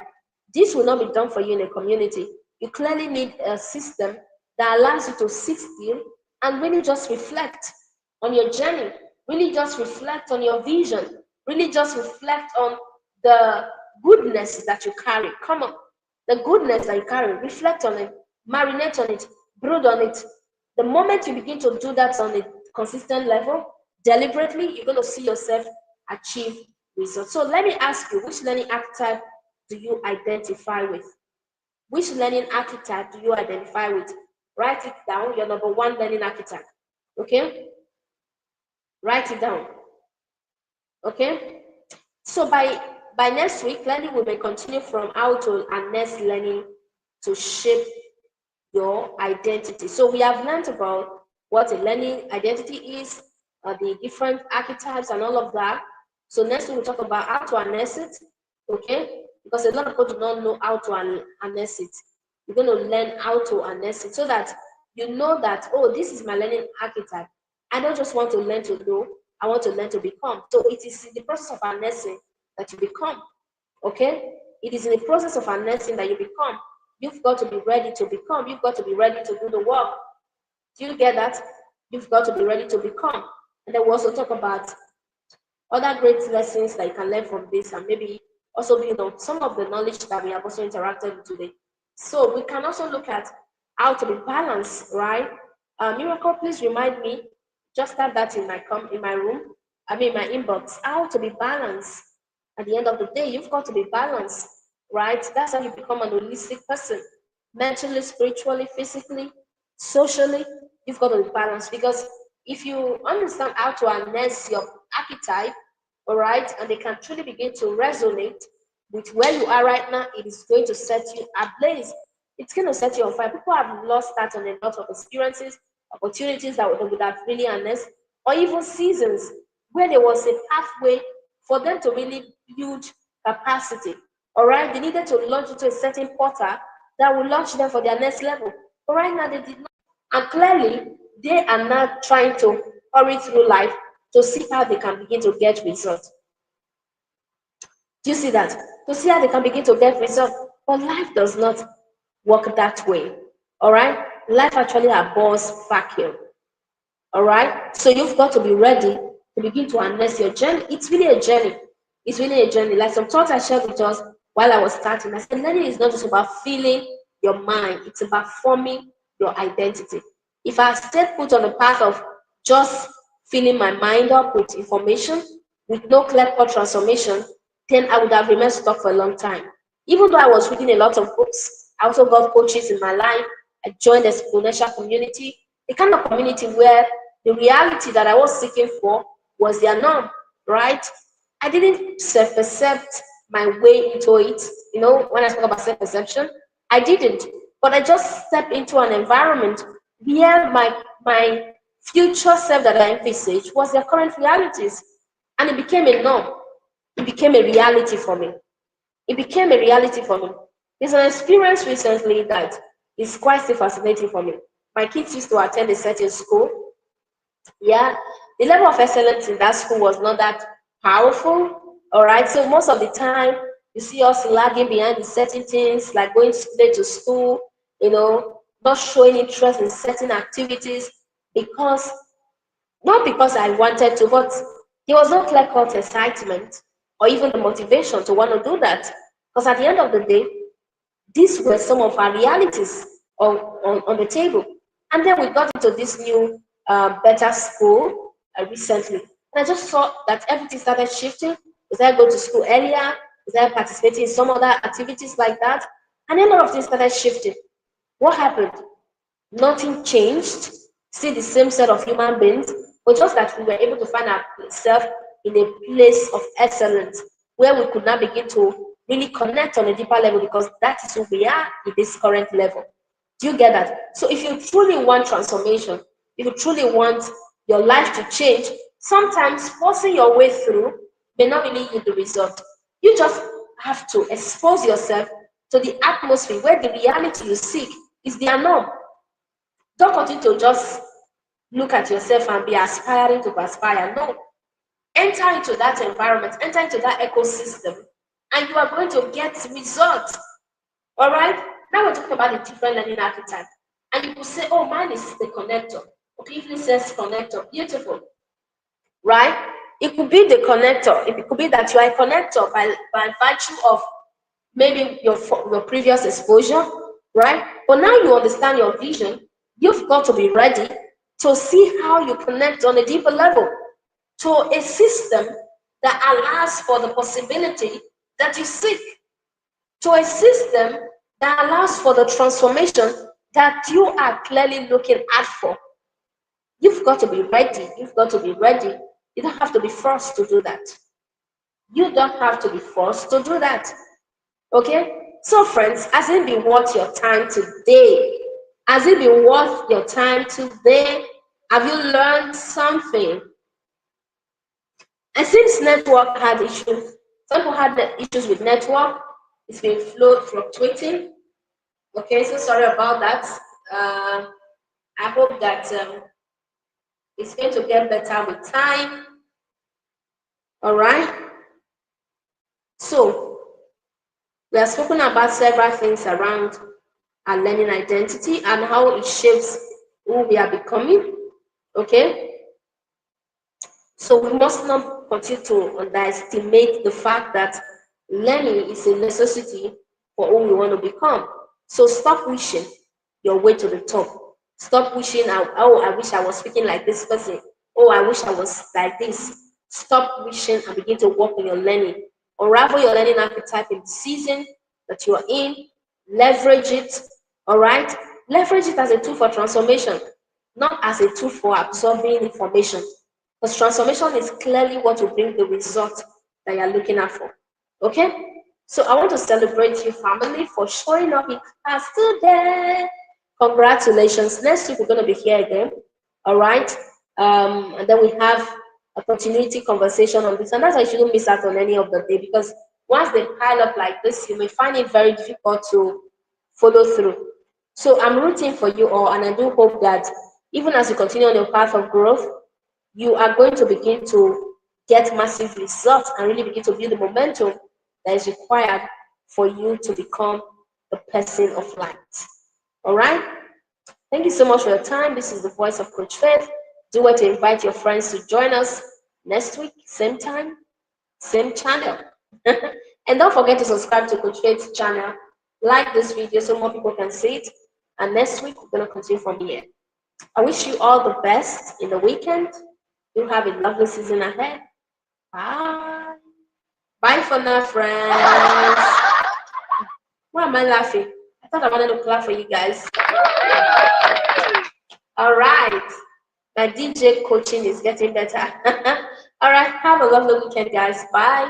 This will not be done for you in a community. You clearly need a system that allows you to sit still and really just reflect on your journey, really just reflect on your vision, really just reflect on the goodness that you carry. Come on, the goodness that you carry, reflect on it, marinate on it, brood on it. The moment you begin to do that on a consistent level, deliberately, you're going to see yourself achieve results. So let me ask you, which learning archetype do you identify with? Which learning archetype do you identify with? Write it down, your number one learning archetype. Okay? Write it down. Okay? So by next week, learning we may continue from how to harness learning to shape your identity. So we have learned about what a learning identity is, the different archetypes and all of that. So next we'll talk about how to harness it, okay? Because a lot of people do not know how to harness it. You're going to learn how to harness it so that you know that, oh, this is my learning archetype. I don't just want to learn to know, I want to learn to become. So it is in the process of harnessing that you become, okay? It is in the process of harnessing that you become. You've got to be ready to become. You've got to be ready to do the work. Do you get that? You've got to be ready to become. And then we also talk about other great lessons that you can learn from this and maybe also build on some of the knowledge that we have also interacted with today. So we can also look at how to be balanced, right? Miracle, please remind me, just have that in my room, my inbox, how to be balanced. At the end of the day, you've got to be balanced, right? That's how you become an holistic person. Mentally, spiritually, physically, socially, you've got to be balanced. Because if you understand how to harness your archetype, all right, and they can truly begin to resonate with where you are right now, it is going to set you ablaze. It's going to set you on fire. People have lost that on a lot of experiences, opportunities that they would have really harnessed, or even seasons where there was a pathway for them to really build capacity. All right, they needed to launch into a certain portal that will launch them for their next level. But right now, they did not. And clearly, they are now trying to hurry through life to see how they can begin to get results. Do you see that? To see how they can begin to get results. But life does not work that way. All right? Life actually abhors vacuum. All right? So you've got to be ready to begin to harness your journey. It's really a journey. It's really a journey. Like some thoughts I shared with us while I was starting. I said, learning is not just about feeling your mind, it's about forming your identity. If I stay put on the path of just filling my mind up with information, with no clear-cut transformation, then I would have remained stuck for a long time. Even though I was reading a lot of books, I also got coaches in my life. I joined the exponential community, the kind of community where the reality that I was seeking for was their norm, right? I didn't self-accept my way into it. You know, when I talk about self-perception, I didn't. But I just stepped into an environment where my future self that I envisaged was their current realities. And it became a norm. It became a reality for me. It became a reality for me. There's an experience recently that is quite still fascinating for me. My kids used to attend a certain school. Yeah, the level of excellence in that school was not that powerful. All right, so most of the time you see us lagging behind in certain things like going late to school, not showing interest in certain activities because not because I wanted to, but there was no clear cut excitement or even the motivation to want to do that. Because at the end of the day, these were some of our realities on the table. And then we got into this new better school recently. And I just saw that everything started shifting. We started going to school earlier, we started participating in some other activities like that. And then a lot of things started shifting. What happened? Nothing changed, still the same set of human beings, but just that we were able to find ourselves in a place of excellence where we could now begin to really connect on a deeper level because that is who we are in this current level. Do you get that? So if you truly want transformation, if you truly want your life to change, sometimes forcing your way through may not really yield the result. You just have to expose yourself to the atmosphere where the reality you seek is their norm. Don't continue to just look at yourself and be aspiring to perspire. No. Enter into that environment, enter into that ecosystem, and you are going to get results. All right? Now we're talking about the different learning archetype. And you will say, oh, mine is the connector. Okay, if it says connector, beautiful. Right? It could be the connector. It could be that you are a connector by virtue of maybe your previous exposure, right? But now you understand your vision, you've got to be ready to see how you connect on a deeper level to a system that allows for the possibility that you seek, to a system that allows for the transformation that you are clearly looking out for. You've got to be ready. You've got to be ready. You don't have to be forced to do that. You don't have to be forced to do that. Okay? So, friends, has it been worth your time today? Has it been worth your time today? Have you learned something? And since network had issues, some people had the issues with network. It's been fluctuating. Okay, so sorry about that. I hope that it's going to get better with time. All right. So we have spoken about several things around our learning identity and how it shapes who we are becoming. Okay. So we must not continue to underestimate the fact that learning is a necessity for who we want to become. So stop wishing your way to the top. Stop wishing, oh, I wish I was speaking like this person. Oh, I wish I was like this. Stop wishing and begin to work on your learning. Unravel your learning archetype in the season that you are in. Leverage it. All right? Leverage it as a tool for transformation, not as a tool for absorbing information. Because transformation is clearly what will bring the result that you're looking at for. Okay? So I want to celebrate you, family, for showing up in class today. Congratulations. Next week, we're going to be here again. All right? And then we have a continuity conversation on this. And that's why you shouldn't miss out on any of the day, because once they pile up like this, you may find it very difficult to follow through. So I'm rooting for you all, and I do hope that even as you continue on your path of growth, you are going to begin to get massive results and really begin to build the momentum that is required for you to become the person of light. All right? Thank you so much for your time. This is the voice of Coach Faith. Do want to invite your friends to join us next week, same time, same channel. And don't forget to subscribe to Coach Faith's channel. Like this video so more people can see it. And next week, we're going to continue from here. I wish you all the best in the weekend. You have a lovely season ahead. Bye. Bye for now, friends. Why am I laughing? I thought I wanted to clap for you guys. All right. My DJ coaching is getting better. All right. Have a lovely weekend, guys. Bye.